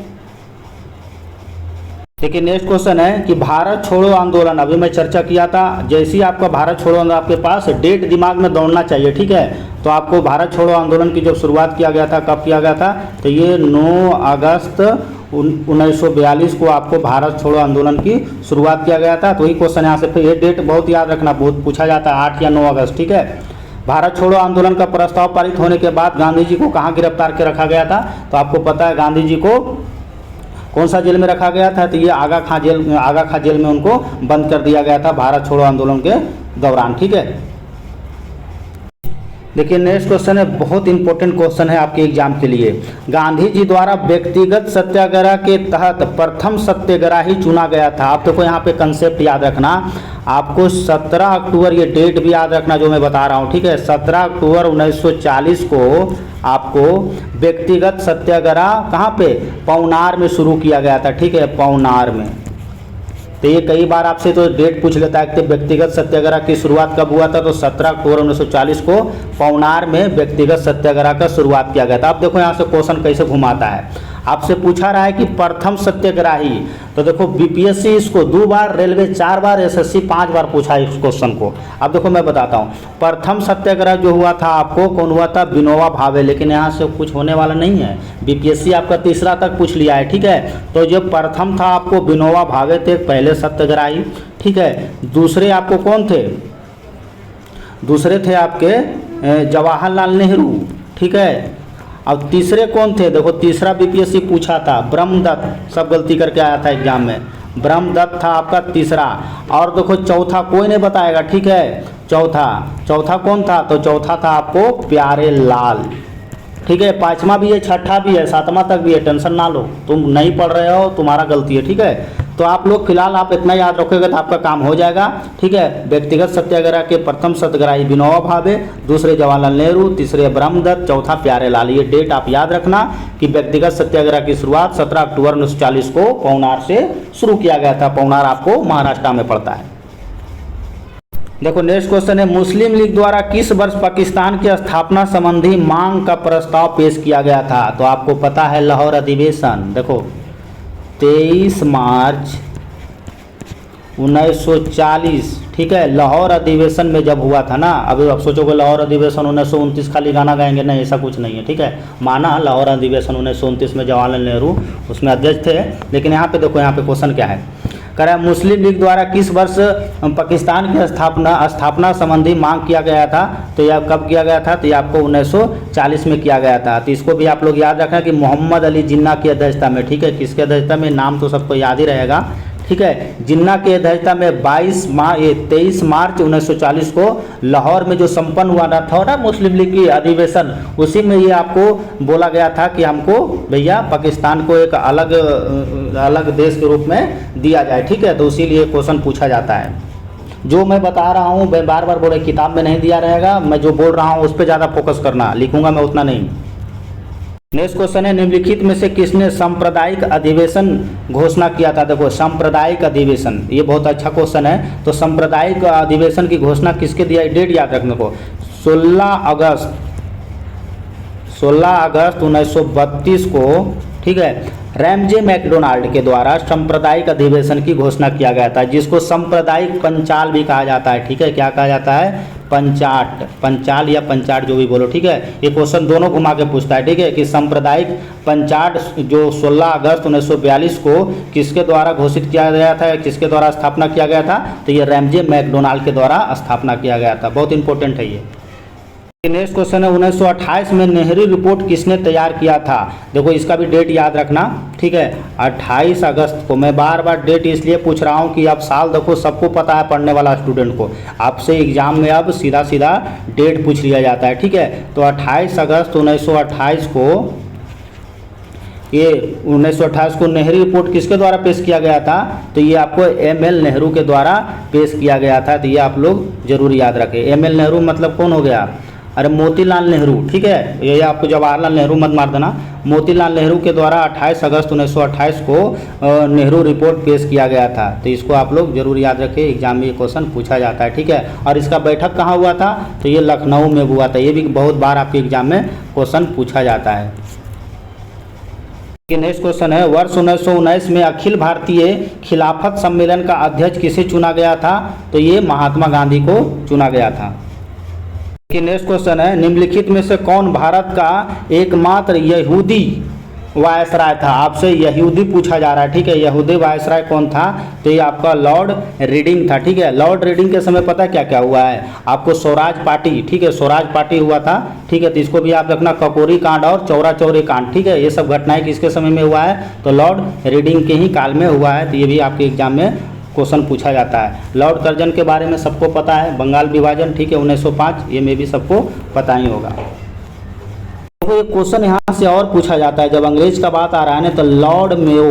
देखिए नेक्स्ट क्वेश्चन है कि भारत छोड़ो आंदोलन, अभी मैं चर्चा किया था, जैसे ही आपका भारत छोड़ो आंदोलन आपके पास डेट दिमाग में दौड़ना चाहिए, ठीक है। तो आपको भारत छोड़ो आंदोलन की जब शुरुआत किया गया था, कब किया गया था? तो ये 9 अगस्त 1942 को आपको भारत छोड़ो आंदोलन की शुरुआत किया गया था। तो वही क्वेश्चन यहाँ से फिर ये डेट बहुत याद रखना, बहुत पूछा जाता है, 8 या 9 अगस्त, ठीक है। भारत छोड़ो आंदोलन का प्रस्ताव पारित होने के बाद गांधी जी को कहाँ गिरफ्तार के रखा गया था? तो आपको पता है गांधी जी को कौन सा जेल में रखा गया था? तो ये आगा खां जेल में उनको बंद कर दिया गया था भारत छोड़ो आंदोलन के दौरान, ठीक है। देखिए नेक्स्ट क्वेश्चन है, बहुत इंपॉर्टेंट क्वेश्चन है आपके एग्जाम के लिए। गांधी जी द्वारा व्यक्तिगत सत्याग्रह के तहत प्रथम सत्याग्रही चुना गया था। आप देखो यहाँ पे कंसेप्ट याद रखना, आपको 17 अक्टूबर, ये डेट भी याद रखना जो मैं बता रहा हूँ, ठीक है। 17 अक्टूबर 1940 को आपको व्यक्तिगत सत्याग्रह कहाँ पे? पौनार में शुरू किया गया था, ठीक है, पौनार में। तो ये कई बार आपसे तो डेट पूछ लेता है कि व्यक्तिगत सत्याग्रह की शुरुआत कब हुआ था? तो 17 अक्टूबर 1940 को पौनार में व्यक्तिगत सत्याग्रह का शुरुआत किया गया था। अब देखो यहाँ से क्वेश्चन कैसे घुमाता है, आपसे पूछा रहा है कि प्रथम सत्याग्रही, तो देखो बीपीएससी इसको 2 बार, रेलवे 4 बार, एसएससी 5 बार पूछा है इस क्वेश्चन को। अब देखो मैं बताता हूँ, प्रथम सत्याग्रह जो हुआ था आपको कौन हुआ था? विनोबा भावे, लेकिन यहाँ से कुछ होने वाला नहीं है, बीपीएससी आपका तीसरा तक पूछ लिया है, ठीक है। तो जो प्रथम था आपको विनोबा भावे थे पहले सत्याग्रही, ठीक है। दूसरे आपको कौन थे? दूसरे थे आपके जवाहरलाल नेहरू, ठीक है। अब तीसरे कौन थे? देखो तीसरा बीपीएससी पूछा था ब्रह्मदत्त, सब गलती करके आया था एग्जाम में, ब्रह्मदत्त था आपका तीसरा। और देखो चौथा कोई नहीं बताएगा, ठीक है। चौथा कौन था? तो चौथा था आपको प्यारे लाल, ठीक है। 5वां भी है, 6ठा भी है, 7वां तक भी है, टेंशन ना लो, तुम नहीं पढ़ रहे हो, तुम्हारा गलती है, ठीक है। तो आप लोग फिलहाल आप इतना याद रखोगे तो आपका काम हो जाएगा, ठीक है। व्यक्तिगत सत्याग्रह के प्रथम सत्याग्रही विनोबा भावे, दूसरे जवाहरलाल नेहरू, तीसरे ब्रह्मदत्त, चौथा प्यारे लाल। ये डेट आप याद रखना कि व्यक्तिगत सत्याग्रह की शुरुआत 17 अक्टूबर 1940 को पौनार से शुरू किया गया था। पौनार आपको महाराष्ट्र में पड़ता है। देखो नेक्स्ट क्वेश्चन है, मुस्लिम लीग द्वारा किस वर्ष पाकिस्तान की स्थापना संबंधी मांग का प्रस्ताव पेश किया गया था? तो आपको पता है लाहौर अधिवेशन, देखो 23 मार्च 1940, ठीक है। लाहौर अधिवेशन में जब हुआ था ना, अभी आप सोचोगे लाहौर अधिवेशन 1929 खाली गाना गाएंगे, नहीं, ऐसा कुछ नहीं है, ठीक है। माना लाहौर अधिवेशन 1929 में जवाहरलाल नेहरू उसमें अध्यक्ष थे, लेकिन यहाँ पे देखो, यहाँ पे क्वेश्चन क्या है, कह रहा है मुस्लिम लीग द्वारा किस वर्ष पाकिस्तान की स्थापना संबंधी मांग किया गया था? तो यह कब किया गया था? तो ये आपको 1940 में किया गया था। तो इसको भी आप लोग याद रखना कि मोहम्मद अली जिन्ना की अध्यक्षता में, ठीक है। किसके अध्यक्षता में? नाम तो सबको याद ही रहेगा, ठीक ठीक है। जिन्ना की अध्यक्षता में 23 मार्च 1940 को लाहौर में जो संपन्न हुआ था ना मुस्लिम लीग की अधिवेशन, उसी में ये आपको बोला गया था कि हमको भैया पाकिस्तान को एक अलग देश के रूप में दिया जाए, ठीक है। तो इसीलिए क्वेश्चन पूछा जाता है। जो मैं बता रहा हूँ मैं बार बार बोले, किताब में नहीं दिया रहेगा, मैं जो बोल रहा हूँ उस पर ज़्यादा फोकस करना, लिखूंगा मैं उतना नहीं। नेक्स्ट क्वेश्चन है, निम्नलिखित में से किसने सांप्रदायिक अधिवेशन घोषणा किया था। देखो सांप्रदायिक अधिवेशन, ये बहुत अच्छा क्वेश्चन है। तो सांप्रदायिक अधिवेशन की घोषणा किसके दिया, डेट याद रखने को, 16 अगस्त 1932 को, ठीक है, रैमजे मैकडोनाल्ड के द्वारा सांप्रदायिक अधिवेशन की घोषणा किया गया था, जिसको सांप्रदायिक पंचाल भी कहा जाता है, ठीक है। क्या कहा जाता है, पंचाल या पंचाट जो भी बोलो, ठीक है। ये क्वेश्चन दोनों घुमा के पूछता है, ठीक है, कि सांप्रदायिक पंचाट जो 16 अगस्त 1942 को किसके द्वारा घोषित किया गया था, किसके द्वारा स्थापना किया गया था, तो ये रैमजे मैकडोनाल्ड के द्वारा स्थापना किया गया था। बहुत इंपॉर्टेंट है ये। नेक्स्ट क्वेश्चन है, 1928 में नेहरू रिपोर्ट किसने तैयार किया था। देखो इसका भी डेट याद रखना, ठीक है, 28 अगस्त को। मैं बार बार डेट इसलिए पूछ रहा हूँ कि अब साल देखो सबको पता है, पढ़ने वाला स्टूडेंट को, आपसे एग्जाम में अब सीधा सीधा डेट पूछ लिया जाता है, ठीक है। तो 28 अगस्त 1928 को, ये 1928 को नेहरू रिपोर्ट किसके द्वारा पेश किया गया था, तो ये आपको ML नेहरू के द्वारा पेश किया गया था। तो ये आप लोग जरूर याद रखें। ML नेहरू मतलब कौन हो गया, अरे मोतीलाल नेहरू, ठीक है। ये आपको जवाहरलाल नेहरू मत मार देना। मोतीलाल नेहरू के द्वारा 28 अगस्त 1928 को नेहरू रिपोर्ट पेश किया गया था। तो इसको आप लोग जरूर याद रखें, एग्जाम में ये क्वेश्चन पूछा जाता है, ठीक है। और इसका बैठक कहाँ हुआ था, तो ये लखनऊ में हुआ था। ये भी बहुत बार आपके एग्जाम में क्वेश्चन पूछा जाता है। नेक्स्ट क्वेश्चन है, वर्ष 1919 में अखिल भारतीय खिलाफत सम्मेलन का अध्यक्ष किसे चुना गया था, तो ये महात्मा गांधी को चुना गया था। नेक्स्ट क्वेश्चन है, निम्नलिखित में से कौन भारत का एकमात्र यहूदी वायसराय था। आपसे यहूदी पूछा जा रहा है, ठीक है। यहूदी वायसराय कौन था, तो ये आपका लॉर्ड रीडिंग था, ठीक है। लॉर्ड रीडिंग के समय पता क्या क्या हुआ है आपको, स्वराज पार्टी, ठीक है, स्वराज पार्टी हुआ था, ठीक है। तो इसको भी आप रखना, ककोरी कांड और चौरा चौरी कांड, ठीक है। ये सब घटनाएं किसके समय में हुआ है, तो लॉर्ड रीडिंग के ही काल में हुआ है। तो ये भी आपके एग्जाम में क्वेश्चन पूछा जाता है। लॉर्ड कर्जन के बारे में सबको पता है, बंगाल विभाजन, ठीक है, 1905, ये में भी सबको पता ही होगा। तो ये क्वेश्चन यहाँ से और पूछा जाता है, जब अंग्रेज का बात आ रहा है ना, तो लॉर्ड मेयो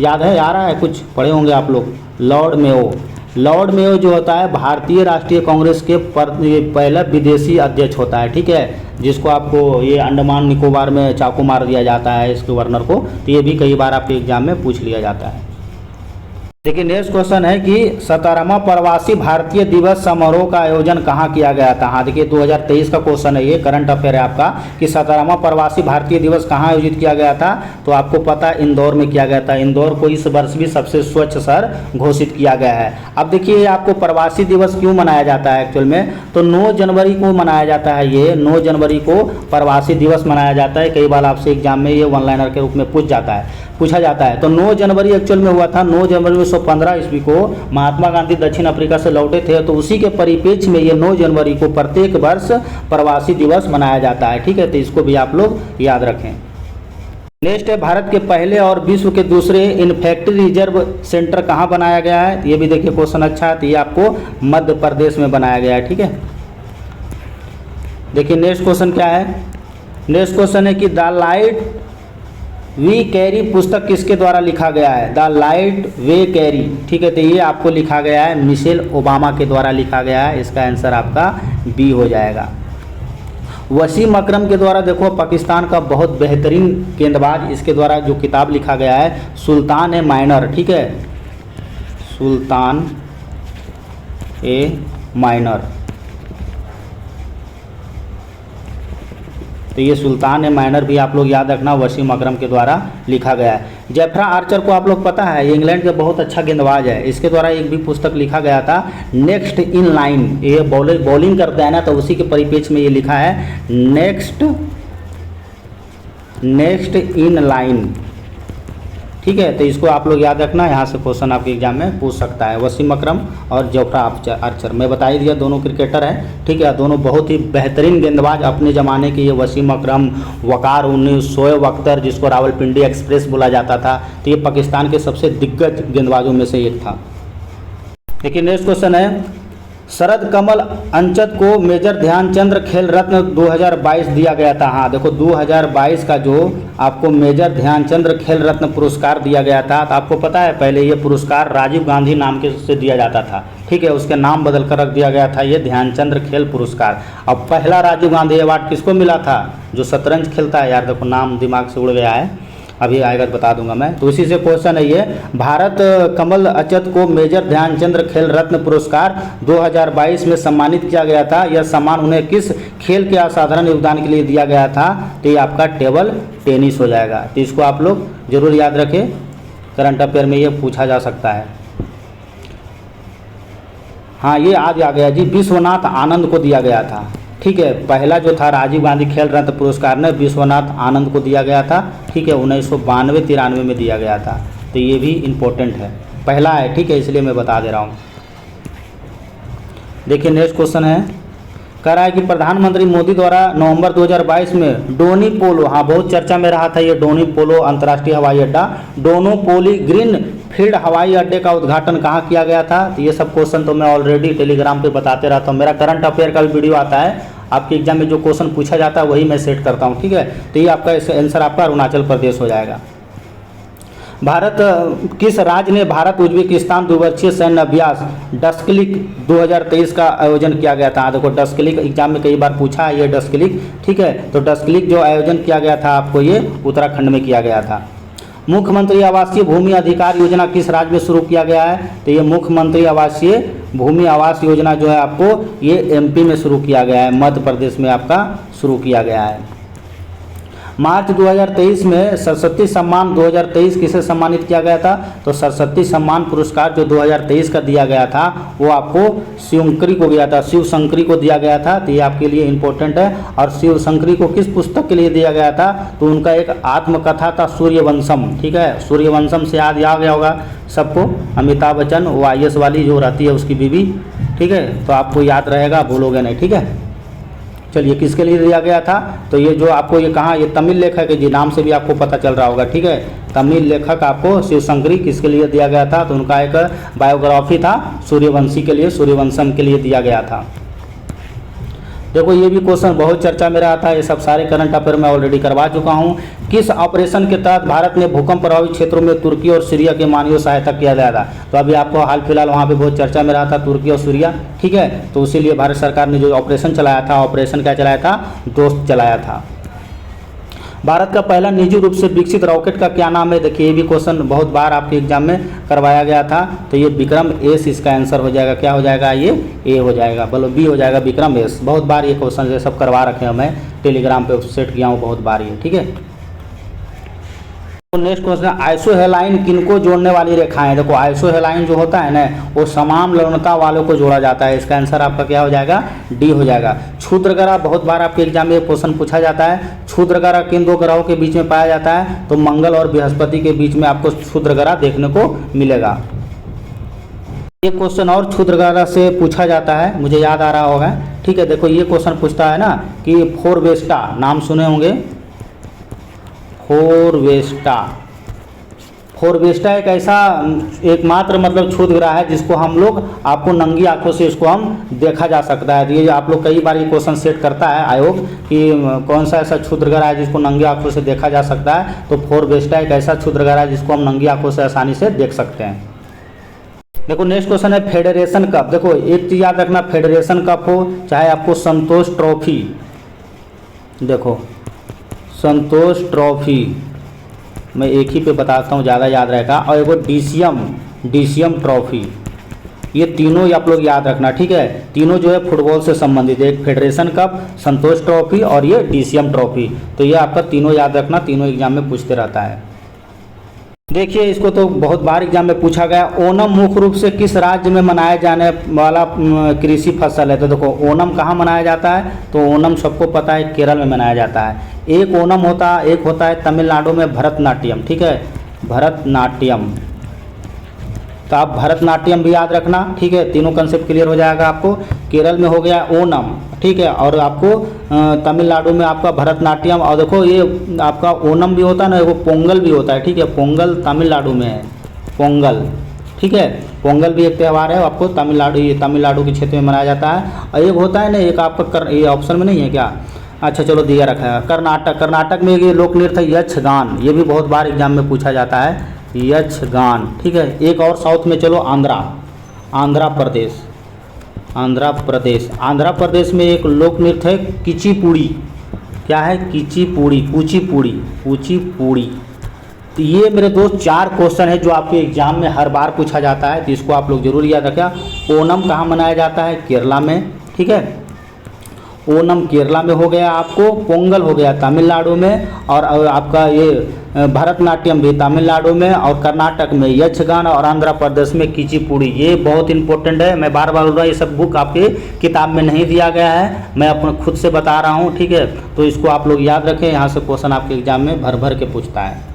याद है, आ रहा है, कुछ पढ़े होंगे आप लोग। लॉर्ड मेयो जो होता है भारतीय राष्ट्रीय कांग्रेस के पहला विदेशी अध्यक्ष होता है, ठीक है, जिसको आपको ये अंडमान निकोबार में चाकू मार दिया जाता है इस गवर्नर को। तो ये भी कई बार आपके एग्जाम में पूछ लिया जाता है। देखिए नेक्स्ट क्वेश्चन है कि 17वां प्रवासी भारतीय दिवस समारोह का आयोजन कहाँ किया गया था। हाँ देखिए 2023 का क्वेश्चन है, ये करंट अफेयर है आपका, कि 17वां प्रवासी भारतीय दिवस कहाँ आयोजित किया गया था, तो आपको पता है इंदौर में किया गया था। इंदौर को इस वर्ष भी सबसे स्वच्छ शहर घोषित किया गया है। अब देखिए आपको प्रवासी दिवस क्यों मनाया जाता है एक्चुअल में, तो 9 जनवरी को मनाया जाता है। ये 9 जनवरी को प्रवासी दिवस मनाया जाता है। कई बार आपसे एग्जाम में ये वन लाइनर के रूप में पूछा जाता है। तो 9 जनवरी एक्चुअल में हुआ था। 9 जनवरी 1915 ईस्वी को महात्मा गांधी दक्षिण अफ्रीका से लौटे थे, तो उसी के परिप्रेक्ष्य में ये 9 जनवरी को प्रत्येक वर्ष प्रवासी दिवस मनाया जाता है, ठीक है। तो इसको भी आप लोग याद रखें। नेक्स्ट है, भारत के पहले और विश्व के दूसरे इन्फेक्टी रिजर्व सेंटर कहाँ बनाया गया है। ये भी देखिए क्वेश्चन अच्छा है, तो ये आपको मध्य प्रदेश में बनाया गया है, ठीक है। देखिए नेक्स्ट क्वेश्चन क्या है, नेक्स्ट क्वेश्चन है कि द लाइट वी कैरी पुस्तक किसके द्वारा लिखा गया है, द लाइट वे कैरी, ठीक है। तो ये आपको लिखा गया है मिशेल ओबामा के द्वारा लिखा गया है। इसका आंसर आपका बी हो जाएगा। वसीम अकरम के द्वारा, देखो पाकिस्तान का बहुत बेहतरीन गेंदबाज, इसके द्वारा जो किताब लिखा गया है सुल्तान ए माइनर, ठीक है, सुल्तान ए माइनर। तो ये सुल्तान ए माइनर भी आप लोग याद रखना, वसीम अकरम के द्वारा लिखा गया है। जेफ्रा आर्चर को आप लोग पता है, ये इंग्लैंड के बहुत अच्छा गेंदबाज है। इसके द्वारा एक भी पुस्तक लिखा गया था, नेक्स्ट इन लाइन। ये बॉलिंग करते हैं ना, तो उसी के परिप्रेक्ष्य में ये लिखा है नेक्स्ट इन लाइन, ठीक ठीक है। तो इसको आप लोग याद रखना, यहाँ से क्वेश्चन आपके एग्जाम में पूछ सकता है। वसीम अकरम और जोफ्रा आर्चर, मैं बता ही दिया दोनों क्रिकेटर हैं, ठीक है। दोनों बहुत ही बेहतरीन गेंदबाज अपने ज़माने के, ये वसीम अकरम, वकार उन्नीस, शोएब अख्तर जिसको रावलपिंडी एक्सप्रेस बोला जाता था, तो ये पाकिस्तान के सबसे दिग्गज गेंदबाजों में से एक था। देखिए नेक्स्ट क्वेश्चन है, शरद कमल अंचत को मेजर ध्यानचंद खेल रत्न 2022 दिया गया था। हाँ देखो 2022 का जो आपको मेजर ध्यानचंद खेल रत्न पुरस्कार दिया गया था, तो आपको पता है पहले ये पुरस्कार राजीव गांधी नाम के से दिया जाता था, ठीक है। उसके नाम बदल कर रख दिया गया था ये ध्यानचंद खेल पुरस्कार। अब पहला राजीव गांधी अवार्ड किसको मिला था? जो शतरंज खेलता है, यार देखो नाम दिमाग से उड़ गया है, अभी आएगा बता दूंगा मैं। तो इसी से क्वेश्चन है ये, भारत कमल अचत को मेजर ध्यानचंद खेल रत्न पुरस्कार 2022 में सम्मानित किया गया था। यह सम्मान उन्हें किस खेल के असाधारण योगदान के लिए दिया गया था? तो ये आपका टेबल टेनिस हो जाएगा। तो इसको आप लोग जरूर याद रखें, करंट अफेयर में ये पूछा जा सकता है। हाँ ये आज आ गया जी, विश्वनाथ आनंद को दिया गया था, ठीक है। पहला जो था राजीव गांधी खेल रत्न पुरस्कार ने विश्वनाथ आनंद को दिया गया था, ठीक है। 1992-93 में दिया गया था, तो ये भी इम्पोर्टेंट है, पहला है, ठीक है, इसलिए मैं बता दे रहा हूँ। देखिए नेक्स्ट क्वेश्चन है, कह रहा है कि प्रधानमंत्री मोदी द्वारा नवंबर 2022 में डोनी पोलो, हाँ बहुत चर्चा में रहा था ये डोनी पोलो अंतर्राष्ट्रीय हवाई अड्डा, डोनोपोली ग्रीन फील्ड हवाई अड्डे का उद्घाटन कहाँ किया गया था? तो ये सब क्वेश्चन तो मैं ऑलरेडी टेलीग्राम पे बताते रहता हूँ, मेरा करंट अफेयर का भी वीडियो आता है, आपके एग्जाम में जो क्वेश्चन पूछा जाता है वही मैं सेट करता हूँ, ठीक है। तो ये आपका आंसर आपका अरुणाचल प्रदेश हो जाएगा। भारत किस राज्य ने भारत उज्बेकिस्तान द्विपक्षीय सैन्य अभ्यास डस्क्लिक 2023 का आयोजन किया गया था? देखो डस्क्लिक एग्जाम में कई बार पूछा है ये डस्क्लिक, ठीक है। तो डस्क्लिक जो आयोजन किया गया था आपको ये उत्तराखंड में किया गया था। मुख्यमंत्री आवासीय भूमि अधिकार योजना किस राज्य में शुरू किया गया है? तो ये मुख्यमंत्री आवासीय भूमि आवास योजना जो है आपको ये एमपी में शुरू किया गया है, मध्य प्रदेश में आपका शुरू किया गया है। मार्च 2023 में सरस्वती सम्मान 2023 किसे सम्मानित किया गया था? तो सरस्वती सम्मान पुरस्कार जो 2023 का दिया गया था वो आपको शिवशंकरी को गया था, शिवशंकरी को दिया गया था, तो ये आपके लिए इम्पोर्टेंट है। और शिवशंकरी को किस पुस्तक के लिए दिया गया था? तो उनका एक आत्मकथा था सूर्यवंशम, ठीक है। सूर्यवंशम से याद आ गया होगा सबको, अमिताभ बच्चन वो IAS वाली जो रहती है उसकी बीवी, ठीक है। तो आपको याद रहेगा, भूलोगे नहीं, ठीक है। चलिए किसके लिए दिया गया था? तो ये जो आपको ये कहाँ, ये तमिल लेखक है जी, नाम से भी आपको पता चल रहा होगा, ठीक है। तमिल लेखक आपको शिवशंकरी किसके लिए दिया गया था? तो उनका एक बायोग्राफी था सूर्यवंशी के लिए, सूर्यवंशम के लिए दिया गया था। देखो ये भी क्वेश्चन बहुत चर्चा में रहा था, ये सब सारे करंट अफेयर में ऑलरेडी करवा चुका हूँ। किस ऑपरेशन के तहत भारत ने भूकंप प्रभावित क्षेत्रों में तुर्की और सीरिया के मानवीय सहायता किया गया था? तो अभी आपको हाल फिलहाल वहाँ पे बहुत चर्चा में रहा था तुर्की और सीरिया, ठीक है। तो इसीलिए भारत सरकार ने जो ऑपरेशन चलाया था, ऑपरेशन क्या चलाया था? दोस्त चलाया था। भारत का पहला निजी रूप से विकसित रॉकेट का क्या नाम है? देखिए ये भी क्वेश्चन बहुत बार आपके एग्जाम में करवाया गया था, तो ये विक्रम एस इसका आंसर हो जाएगा। क्या हो जाएगा? ये ए हो जाएगा, बोलो बी हो जाएगा, विक्रम एस। बहुत बार ये क्वेश्चन ये सब करवा रखे हैं, मैं टेलीग्राम पे सेट किया हूँ बहुत बार ये, ठीक है। तो नेक्स्ट क्वेश्चन, आइसोहेलाइन किनको जोड़ने वाली रेखाएं? देखो आइसोहेलाइन जो होता है ना वो समान लवणता वालों को जोड़ा जाता है, इसका आंसर आपका क्या हो जाएगा? डी हो जाएगा। क्षुद्रग्रह बहुत बार आपके एग्जाम में क्वेश्चन पूछा जाता है, क्षुद्रग्रह किन दो ग्रहों के बीच में पाया जाता है? तो मंगल और बृहस्पति के बीच में आपको क्षुद्रग्रह देखने को मिलेगा। ये क्वेश्चन और क्षुद्रग्रह से पूछा जाता है, मुझे याद आ रहा होगा, ठीक है। देखो ये क्वेश्चन पूछता है ना कि फोरवेस्टा, नाम सुने होंगे, फोरवेस्टा एक ऐसा एकमात्र मतलब क्षुद्र ग्रह है जिसको हम लोग आपको नंगी आंखों से इसको हम देखा जा सकता है। ये आप लोग कई बार ये क्वेश्चन सेट करता है आयोग कि कौन सा ऐसा क्षुद्र ग्रह है जिसको नंगी आंखों से देखा जा सकता है? तो फोरवेस्टा एक ऐसा क्षुद्र ग्रह है जिसको हम नंगी आंखों से आसानी से देख सकते हैं। देखो नेक्स्ट क्वेश्चन है फेडरेशन कप। देखो एक चीज़ याद रखना, फेडरेशन कप हो चाहे आपको संतोष ट्रॉफी, देखो संतोष ट्रॉफी मैं एक ही पे बताता हूँ, ज़्यादा याद रहेगा, और एगो डीसीएम ट्रॉफी, ये तीनों ही आप लोग याद रखना, ठीक है। तीनों जो है फुटबॉल से संबंधित है, एक फेडरेशन कप, संतोष ट्रॉफी और ये डीसीएम ट्रॉफी, तो ये आपका तीनों याद रखना, तीनों एग्जाम में पूछते रहता है। देखिए इसको तो बहुत बार एग्जाम में पूछा गया, ओणम मुख्य रूप से किस राज्य में मनाया जाने वाला कृषि फसल है? तो देखो ओणम कहाँ मनाया जाता है? तो ओणम सबको पता है केरल में मनाया जाता है। एक ओणम होता है तमिलनाडु में भरतनाट्यम, ठीक है। भरतनाट्यम। तो आप भरतनाट्यम भी याद रखना, ठीक है, तीनों कंसेप्ट क्लियर हो जाएगा आपको। केरल में हो गया ओनम, ठीक है, और आपको तमिलनाडु में आपका भरतनाट्यम। और देखो ये आपका ओनम भी होता है ना, वो पोंगल भी होता है, ठीक है, पोंगल तमिलनाडु में है, पोंगल, ठीक है, पोंगल भी एक त्यौहार है, आपको तमिलनाडु के क्षेत्र में मनाया जाता है। और एक होता है ना, एक आपका ये ऑप्शन में नहीं है क्या, अच्छा चलो दिया रखा है, कर्नाटक। कर्नाटक में ये लोक नृत्य है यक्षगान, ये भी बहुत बार एग्जाम में पूछा जाता है, यक्षगान, ठीक है। एक और साउथ में चलो, आंध्र प्रदेश। आंध्र प्रदेश में एक लोक नृत्य है कुचिपुड़ी। क्या है? कुचिपुड़ी। तो ये मेरे दोस्त 4 क्वेश्चन है जो आपके एग्जाम में हर बार पूछा जाता है, तो इसको आप लोग जरूर याद रखें। ओनम कहाँ मनाया जाता है? केरला में, ठीक है, ओनम केरला में हो गया आपको, पोंगल हो गया तमिलनाडु में, और आपका ये भरतनाट्यम भी तमिलनाडु में, और कर्नाटक में यक्षगान, और आंध्र प्रदेश में कुचिपुड़ी। ये बहुत इंपॉर्टेंट है, मैं बार बार बोल रहा हूँ, ये सब बुक आपके किताब में नहीं दिया गया है, मैं अपने खुद से बता रहा हूँ, ठीक है। तो इसको आप लोग याद रखें, यहाँ से क्वेश्चन आपके एग्जाम में भर भर के पूछता है।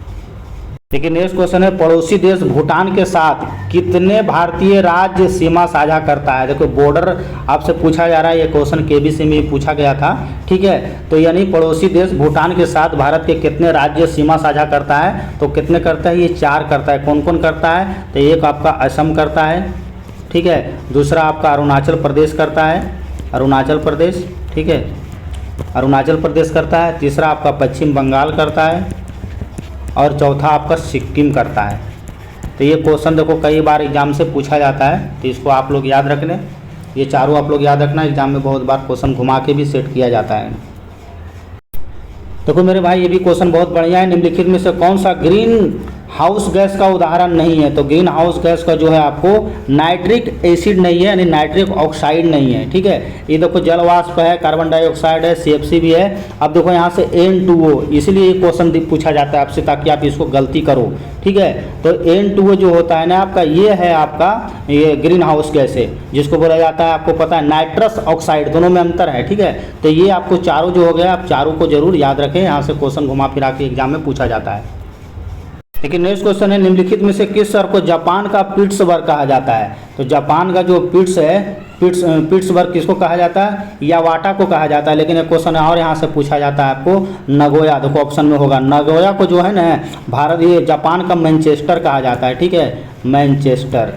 देखिए नेक्स्ट क्वेश्चन है, पड़ोसी देश भूटान के साथ कितने भारतीय राज्य सीमा साझा करता है? देखो बॉर्डर आपसे पूछा जा रहा है, ये क्वेश्चन केबीसी में पूछा गया था, ठीक है। तो यानी पड़ोसी देश भूटान के साथ भारत के कितने राज्य सीमा साझा करता है? तो कितने करता है? ये 4 करता है। कौन कौन करता है? तो एक आपका असम करता है, ठीक है, दूसरा आपका अरुणाचल प्रदेश करता है, अरुणाचल प्रदेश, ठीक है, अरुणाचल प्रदेश करता है, तीसरा आपका पश्चिम बंगाल करता है, और चौथा आपका सिक्किम करता है। तो ये क्वेश्चन देखो कई बार एग्जाम से पूछा जाता है, तो इसको आप लोग याद रख लें, ये चारों आप लोग याद रखना, एग्जाम में बहुत बार क्वेश्चन घुमा के भी सेट किया जाता है। देखो मेरे भाई ये भी क्वेश्चन बहुत बढ़िया है, निम्नलिखित में से कौन सा ग्रीन हाउस गैस का उदाहरण नहीं है? तो ग्रीन हाउस गैस का जो है आपको नाइट्रिक एसिड नहीं है, यानी नाइट्रिक ऑक्साइड नहीं है, ठीक है। ये देखो जल वाष्प है, कार्बन डाइऑक्साइड है, CFC भी है। अब देखो यहाँ से N2O, इसलिए ये क्वेश्चन पूछा जाता है आपसे ताकि आप इसको गलती करो, ठीक है। तो N2O जो होता है ना आपका, ये है आपका ये ग्रीन हाउस गैस है, जिसको बोला जाता है, आपको पता है, नाइट्रस ऑक्साइड, दोनों में अंतर है, ठीक है। तो ये आपको चारों जो हो गया, आप चारों को जरूर याद रखें, यहाँ से क्वेश्चन घुमा फिरा के एग्जाम में पूछा जाता है। लेकिन नेक्स्ट क्वेश्चन है, निम्नलिखित में से किस शहर को जापान का पिट्सबर्ग कहा जाता है? तो जापान का जो पिट्सबर्ग किसको कहा जाता है? यावाटा को कहा जाता है। लेकिन एक क्वेश्चन और यहाँ से पूछा जाता है आपको, नगोया, देखो ऑप्शन में होगा, नगोया को जो है ना ये जापान का मैनचेस्टर कहा जाता है, ठीक है, मैनचेस्टर।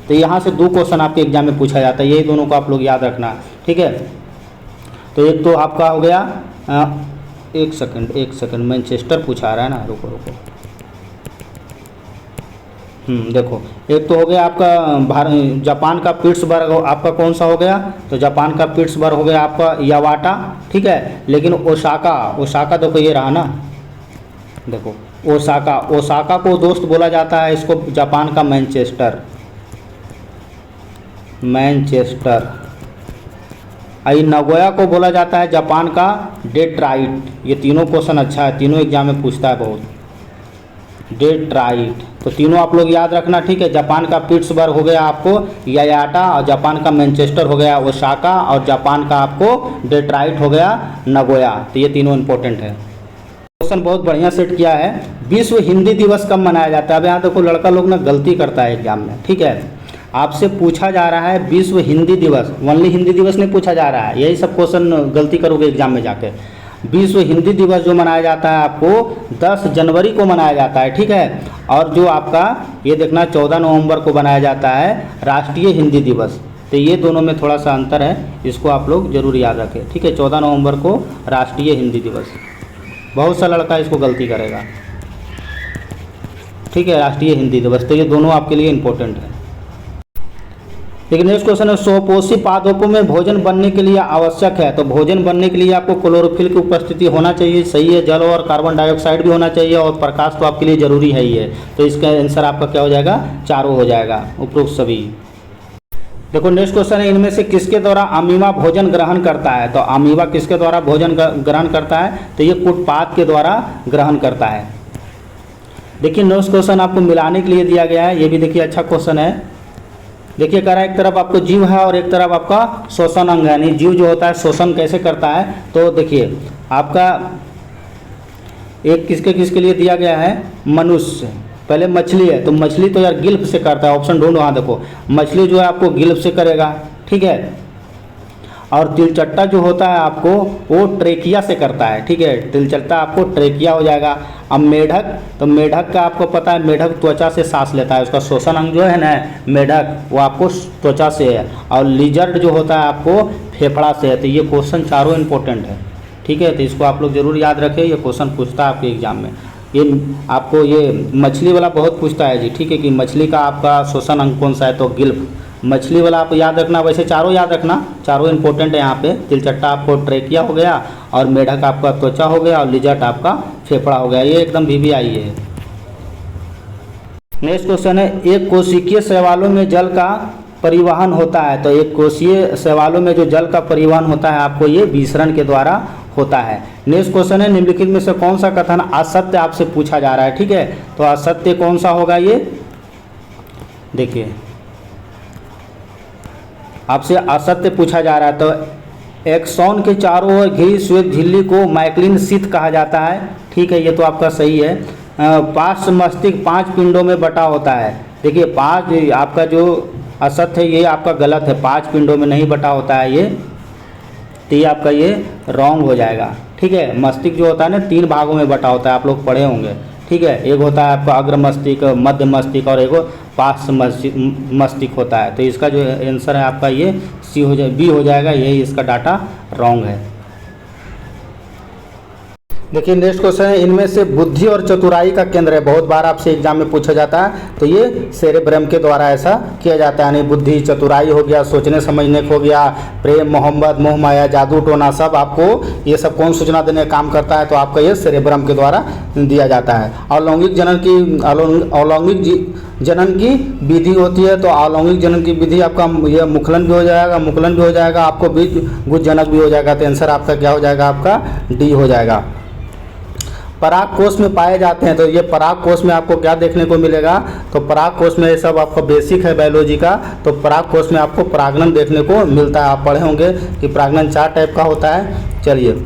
तो यहाँ से 2 क्वेश्चन आपके एग्जाम में पूछा जाता है, यही दोनों को आप लोग याद रखना, ठीक है। तो एक तो आपका हो गया एक सेकंड मैनचेस्टर पूछा रहा है ना, रुको देखो, एक तो हो गया आपका जापान का पिट्सबर्ग, आपका कौन सा हो गया? तो जापान का पिट्सबर्ग हो गया आपका यावाटा, ठीक है। लेकिन ओसाका देखो ये रहा ना, देखो ओसाका को दोस्त बोला जाता है इसको जापान का मैनचेस्टर। आई नगोया को बोला जाता है जापान का डेट्राइट। ये तीनों क्वेश्चन अच्छा है, तीनों एग्जाम में पूछता है बहुत, डेट्राइट। तो तीनों आप लोग याद रखना, ठीक है। जापान का पिट्सबर्ग हो गया आपको यायाटा, और जापान का मैनचेस्टर हो गया ओसाका, और जापान का आपको डेट्राइट हो गया नगोया। तो ये तीनों इंपॉर्टेंट है। क्वेश्चन बहुत बढ़िया सेट किया है। विश्व हिंदी दिवस कब मनाया जाता है? अब यहाँ देखो लड़का लोग ना गलती करता है एग्जाम में, ठीक है। आपसे पूछा जा रहा है विश्व हिंदी दिवस, ओनली हिंदी दिवस नहीं पूछा जा रहा है, यही सब क्वेश्चन गलती करोगे एग्जाम में जाके। विश्व हिंदी दिवस जो मनाया जाता है आपको 10 जनवरी को मनाया जाता है, ठीक है। और जो आपका ये देखना 14 नवंबर को मनाया जाता है राष्ट्रीय हिंदी दिवस। तो ये दोनों में थोड़ा सा अंतर है, इसको आप लोग जरूर याद रखें, ठीक है। 14 नवंबर को राष्ट्रीय हिंदी दिवस, बहुत सा लड़का इसको गलती करेगा, ठीक है, राष्ट्रीय हिंदी दिवस। तो ये दोनों आपके लिए इंपॉर्टेंट है। लेकिन नेक्स्ट क्वेश्चन है, स्वपोषी पादपों में भोजन बनने के लिए आवश्यक है? तो भोजन बनने के लिए आपको क्लोरोफिल की उपस्थिति होना चाहिए, सही है, जल और कार्बन डाइऑक्साइड भी होना चाहिए, और प्रकाश तो आपके लिए जरूरी है ही है। तो इसका आंसर आपका क्या हो जाएगा? चारों हो जाएगा, उपरोक्त सभी। देखो नेक्स्ट क्वेश्चन है, इनमें से किसके द्वारा अमीबा भोजन ग्रहण करता है? तो अमीबा किसके द्वारा भोजन ग्रहण करता है? तो ये कुटपाद के द्वारा ग्रहण करता है। देखिए नेक्स्ट क्वेश्चन आपको मिलाने के लिए दिया गया है, ये भी देखिए अच्छा क्वेश्चन है। देखिए कह रहा है एक तरफ आपको जीव है और एक तरफ आपका श्वसन अंग है, यानी जीव जो होता है श्वसन कैसे करता है? तो देखिए आपका एक किसके किसके लिए दिया गया है, मनुष्य। पहले मछली है तो मछली तो यार गिल्प से करता है, ऑप्शन ढूंढो, हाँ देखो मछली जो है आपको गिल्प से करेगा, ठीक है। और तिलचट्टा जो होता है आपको वो ट्रेकिया से करता है, ठीक है, तिलचट्टा आपको ट्रेकिया हो जाएगा। अब मेढक, तो मेढक का आपको पता है मेढक त्वचा से सांस लेता है, उसका श्वसन अंग जो है ना मेढक वो आपको त्वचा से है। और लिजर्ड जो होता है आपको फेफड़ा से है। तो ये क्वेश्चन चारों इंपॉर्टेंट है, ठीक है, तो इसको आप लोग जरूर याद रखें, ये क्वेश्चन पूछता है आपके एग्जाम में। ये आपको ये मछली वाला बहुत पूछता है जी, ठीक है, कि मछली का आपका श्वसन अंग कौन सा है, तो गिल्प, मछली वाला आप याद रखना। वैसे चारों याद रखना, चारों इंपॉर्टेंट है यहाँ पे। तिलचट्टा आपको ट्रेकिया हो गया, और मेढक आपका त्वचा हो गया, और लिजर्ड आपका फेफड़ा हो गया, ये एकदम VVI है। नेक्स्ट क्वेश्चन है, एक कोशिकीय शैवालों में जल का परिवहन होता है। तो एक कोशीय शैवालों में जो जल का परिवहन होता है आपको ये विसरण के द्वारा होता है। नेक्स्ट क्वेश्चन है, निम्नलिखित में से कौन सा कथन असत्य आपसे पूछा जा रहा है, ठीक है, तो असत्य कौन सा होगा, ये देखिए आपसे असत्य पूछा जा रहा है। तो एक्सॉन के चारों ओर घिरी श्वेत झिल्ली को माइक्लिन शीथ कहा जाता है, ठीक है, ये तो आपका सही है। पार्श्व मस्तिष्क 5 पिंडों में बटा होता है। देखिए 5 आपका जो असत्य है ये आपका गलत है, 5 पिंडों में नहीं बटा होता है ये, तो ये आपका ये रॉन्ग हो जाएगा, ठीक है। मस्तिष्क जो होता है ना 3 भागों में बटा होता है, आप लोग पढ़े होंगे, ठीक है। एक होता है आपका अग्र मस्तिष्क, मध्य मस्तिष्क, और एक पार्श्व मस्तिष्क होता है। तो इसका जो आंसर है आपका ये सी हो जाए, बी हो जाएगा, यही इसका डाटा रॉन्ग है। देखिए नेक्स्ट क्वेश्चन है, इनमें से बुद्धि और चतुराई का केंद्र है, बहुत बार आपसे एग्जाम में पूछा जाता है। तो ये सेरेब्रम के द्वारा ऐसा किया जाता है, यानी बुद्धि चतुराई हो गया, सोचने समझने को हो गया, प्रेम मोहब्बत मोह माया जादू टोना, सब आपको ये सब कौन सूचना देने का काम करता है, तो आपका ये सेरेब्रम के द्वारा दिया जाता है। अलौंगिक जनन की विधि होती है, तो अलौंगिक जनन की विधि आपका ये मुखलन भी हो जाएगा, आपको बीज गुजजनक भी हो जाएगा। तो आंसर आपका क्या हो जाएगा, आपका डी हो जाएगा। पराग कोष में पाए जाते हैं, तो ये पराग कोष में आपको क्या देखने को मिलेगा, तो पराग कोष में ये सब आपका बेसिक है बायोलॉजी का। तो पराग कोष में आपको परागणन देखने को मिलता है, आप पढ़े होंगे कि परागणन 4 टाइप का होता है। चलिए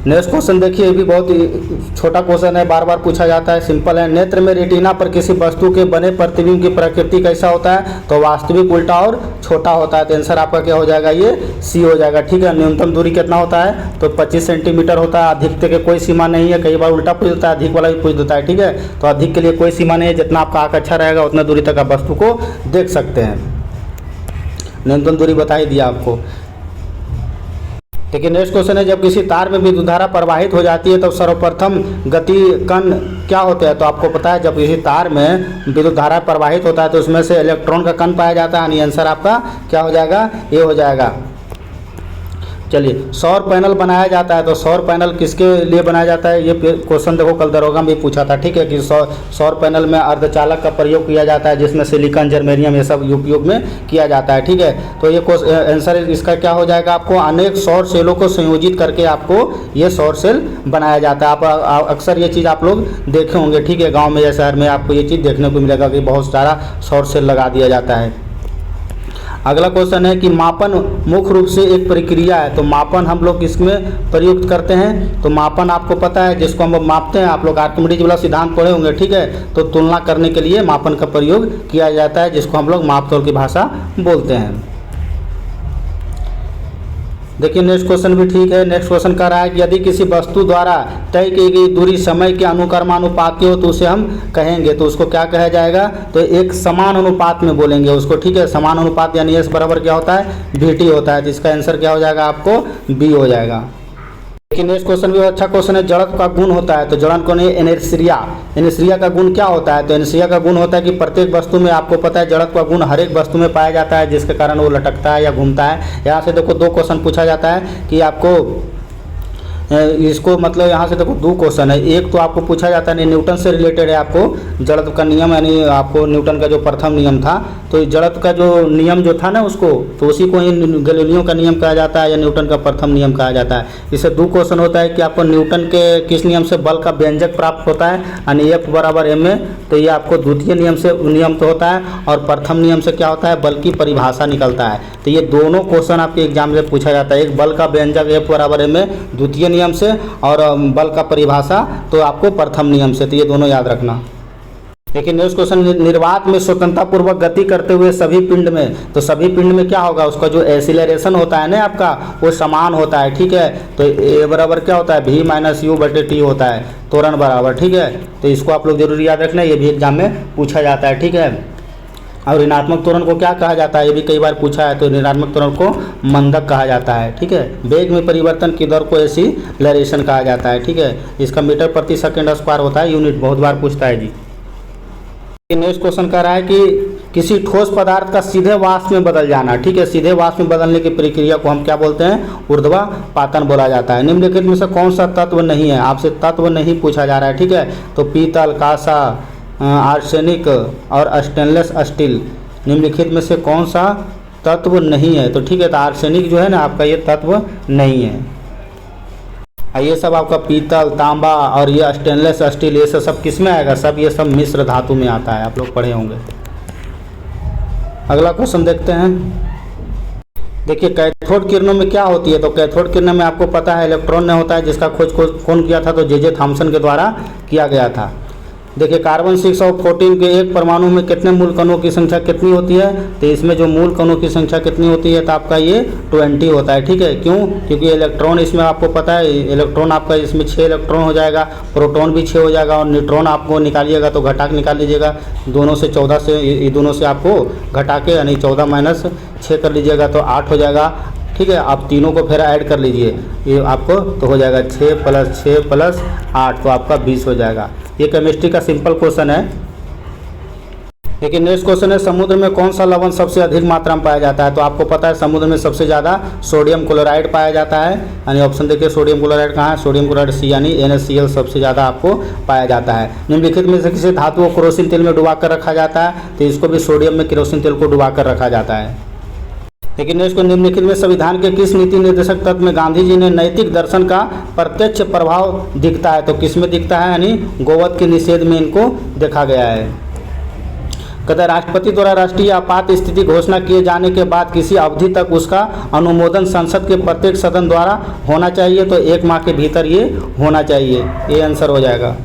नेक्स्ट क्वेश्चन देखिए, ये भी बहुत छोटा क्वेश्चन है, बार बार पूछा जाता है, सिंपल है। नेत्र में रेटिना पर किसी वस्तु के बने प्रतिबिंब की प्रकृति कैसा होता है, तो वास्तविक, उल्टा और छोटा होता है। तो आंसर आपका क्या हो जाएगा, ये सी हो जाएगा, ठीक है। न्यूनतम दूरी कितना होता है, तो 25 सेंटीमीटर होता है। अधिकता की कोई सीमा नहीं है, कई बार उल्टा पूछ देता है, अधिक वाला भी पूछ देता है, ठीक है। तो अधिक के लिए कोई सीमा नहीं है, जितना आपका आँख अच्छा रहेगा उतना दूरी तक आप वस्तु को देख सकते हैं। न्यूनतम दूरी बता ही दिया आपको। देखिए नेक्स्ट क्वेश्चन है, जब किसी तार में विद्युत धारा प्रवाहित हो जाती है तब सर्वप्रथम गति कण क्या होते हैं, तो आपको पता है जब किसी तार में विद्युत धारा प्रवाहित होता है तो उसमें से इलेक्ट्रॉन का कण पाया जाता है, यानी आंसर आपका क्या हो जाएगा, ये हो जाएगा। चलिए सौर पैनल बनाया जाता है, तो सौर पैनल किसके लिए बनाया जाता है, ये क्वेश्चन देखो कल दरोगा में भी पूछा था, ठीक है, कि सौर पैनल में अर्धचालक का प्रयोग किया जाता है, जिसमें सिलिकॉन जर्मेनियम ये सब उपयोग में किया जाता है, ठीक है। तो ये आंसर इसका क्या हो जाएगा, आपको अनेक सौर सेलों को संयोजित करके आपको ये सौर सेल बनाया जाता है। आप अक्सर ये चीज़ आप लोग देखे होंगे, ठीक है, गाँव में या शहर में आपको ये चीज़ देखने को मिलेगा कि बहुत सारा सौर सेल लगा दिया जाता है। अगला क्वेश्चन है कि मापन मुख्य रूप से एक प्रक्रिया है, तो मापन हम लोग किसमें प्रयुक्त करते हैं, तो मापन आपको पता है जिसको हम मापते हैं, आप लोग आर्किमिडीज वाला सिद्धांत पढ़े होंगे, ठीक है। तो तुलना करने के लिए मापन का प्रयोग किया जाता है, जिसको हम लोग मापतोल की भाषा बोलते हैं। देखिए नेक्स्ट क्वेश्चन भी ठीक है। नेक्स्ट क्वेश्चन कह रहा है कि यदि किसी वस्तु द्वारा तय की गई दूरी समय के अनुक्रमानुपाती हो तो उसे हम कहेंगे, तो उसको क्या कहा जाएगा, तो एक समान अनुपात में बोलेंगे उसको, ठीक है। समान अनुपात यानी एस बराबर क्या होता है, VT होता है। तो इसका आंसर क्या हो जाएगा, आपको बी हो जाएगा। देखिए नेक्स्ट क्वेश्चन भी अच्छा क्वेश्चन है, जड़त्व का गुण होता है, तो जड़न को नहीं इनर्शिया का गुण क्या होता है, तो इनर्शिया का गुण होता है कि प्रत्येक वस्तु में आपको पता है जड़त्व का गुण हर एक वस्तु में पाया जाता है, जिसके कारण वो लटकता है या घूमता है। यहाँ से देखो 2 क्वेश्चन पूछा जाता है कि आपको इसको मतलब यहाँ से देखो 2 क्वेश्चन है। एक तो आपको पूछा जाता है न्यूटन से रिलेटेड है, आपको जड़त्व का नियम, यानी आपको न्यूटन का जो प्रथम नियम था, तो जड़त्व का जो नियम जो था ना उसको, तो उसी को ही गैलीलियो का नियम कहा जाता है या न्यूटन का प्रथम नियम कहा जाता है। इससे 2 क्वेश्चन होता है कि आपको न्यूटन के किस नियम से बल का व्यंजक प्राप्त होता है, यानी F = ma, तो ये आपको द्वितीय नियम से नियम तो होता है, और प्रथम नियम से क्या होता है, बल की परिभाषा निकलता है। तो ये दोनों क्वेश्चन आपके एग्जाम में पूछा जाता है। एक बल का व्यंजक F बराबर m में द्वितीय नियम से, और बल का परिभाषा तो आपको प्रथम नियम से, तो ये दोनों याद रखना। देखिए नेक्स्ट क्वेश्चन, निर्वात में स्वतंत्रतापूर्वक गति करते हुए सभी पिंड में, तो सभी पिंड में क्या होगा, उसका जो एक्सीलरेशन होता है ना आपका, वो समान होता है, ठीक है। तो ए बराबर क्या होता है, v माइनस यू बटे टी होता है, त्वरण बराबर, ठीक है। तो इसको आप लोग जरूर याद रखना, ये भी एग्जाम में पूछा जाता है, ठीक है। और ऋणात्मक त्वरण को क्या कहा जाता है, ये भी कई बार पूछा है। तो ऋणात्मक त्वरण को मंदक कहा जाता है, ठीक है। वेग में परिवर्तन की दर को एक्सीलरेशन कहा जाता है, ठीक है। इसका मीटर प्रति सेकंड स्क्वायर होता है, यूनिट बहुत बार पूछता है जी। नेक्स्ट क्वेश्चन कह रहा है कि किसी ठोस पदार्थ का सीधे वाष्प में बदल जाना, ठीक है। सीधे वाष्प में बदलने की प्रक्रिया को हम क्या बोलते हैं, ऊर्ध्वपातन बोला जाता है। निम्नलिखित में से कौन सा तत्व नहीं है, आपसे तत्व नहीं पूछा जा रहा है, ठीक है। तो पीतल, कांसा, आर्सेनिक और स्टेनलेस स्टील, निम्नलिखित में से कौन सा तत्व नहीं है, तो ठीक है। तो आर्सेनिक जो है ना आपका, ये तत्व नहीं है। ये सब आपका पीतल, तांबा और ये स्टेनलेस स्टील, ये सब किस में आएगा, सब ये सब मिश्र धातु में आता है, आप लोग पढ़े होंगे। अगला क्वेश्चन देखते हैं। देखिए कैथोड किरणों में क्या होती है, तो कैथोड किरणों में आपको पता है इलेक्ट्रॉन ने होता है, जिसका खोज कौन किया था, तो जे थॉमसन के द्वारा किया गया था। देखिए कार्बन 6 और 14 के एक परमाणु में कितने मूल कणों की संख्या कितनी होती है, तो इसमें जो मूल कणों की संख्या कितनी होती है, तो आपका ये 20 होता है, ठीक है। क्यों, क्योंकि इलेक्ट्रॉन इसमें आपको पता है, इलेक्ट्रॉन आपका इसमें 6 इलेक्ट्रॉन हो जाएगा, प्रोटॉन भी 6 हो जाएगा, और न्यूट्रॉन आपको निकालिएगा तो घटा के निकाल लीजिएगा, दोनों से 14 से, ये दोनों से आपको घटा के यानी 14 माइनस 6 कर लीजिएगा तो 8 हो जाएगा, ठीक है। आप तीनों को फिर ऐड कर लीजिए, ये आपको तो हो जाएगा 6 + 6 + 8, तो आपका 20 हो जाएगा। ये केमिस्ट्री का सिंपल क्वेश्चन है। लेकिन नेक्स्ट क्वेश्चन है, समुद्र में कौन सा लवण सबसे अधिक मात्रा में पाया जाता है, तो आपको पता है समुद्र में सबसे ज़्यादा सोडियम क्लोराइड पाया जाता है, यानी ऑप्शन देखिए सोडियम क्लोराइड कहाँ है, सोडियम क्लोराइड सी यानी NaCl सबसे ज़्यादा आपको पाया जाता है। निम्नलिखित में से किसी धातु को केरोसिन तेल में डुबा कर रखा जाता है, तो इसको भी सोडियम में केरोसिन तेल को डुबा कर रखा जाता है। लेकिन नेक्स्ट को, निम्नलिखित में संविधान के किस नीति निर्देशक तत्व में गांधी जी ने नैतिक दर्शन का प्रत्यक्ष प्रभाव दिखता है, तो किस में दिखता है, यानी गोवध के निषेध में इनको देखा गया है। कहता है राष्ट्रपति द्वारा राष्ट्रीय आपात स्थिति घोषणा किए जाने के बाद किसी अवधि तक उसका अनुमोदन संसद के प्रत्येक सदन द्वारा होना चाहिए, तो 1 माह के भीतर ये होना चाहिए, ये आंसर हो जाएगा।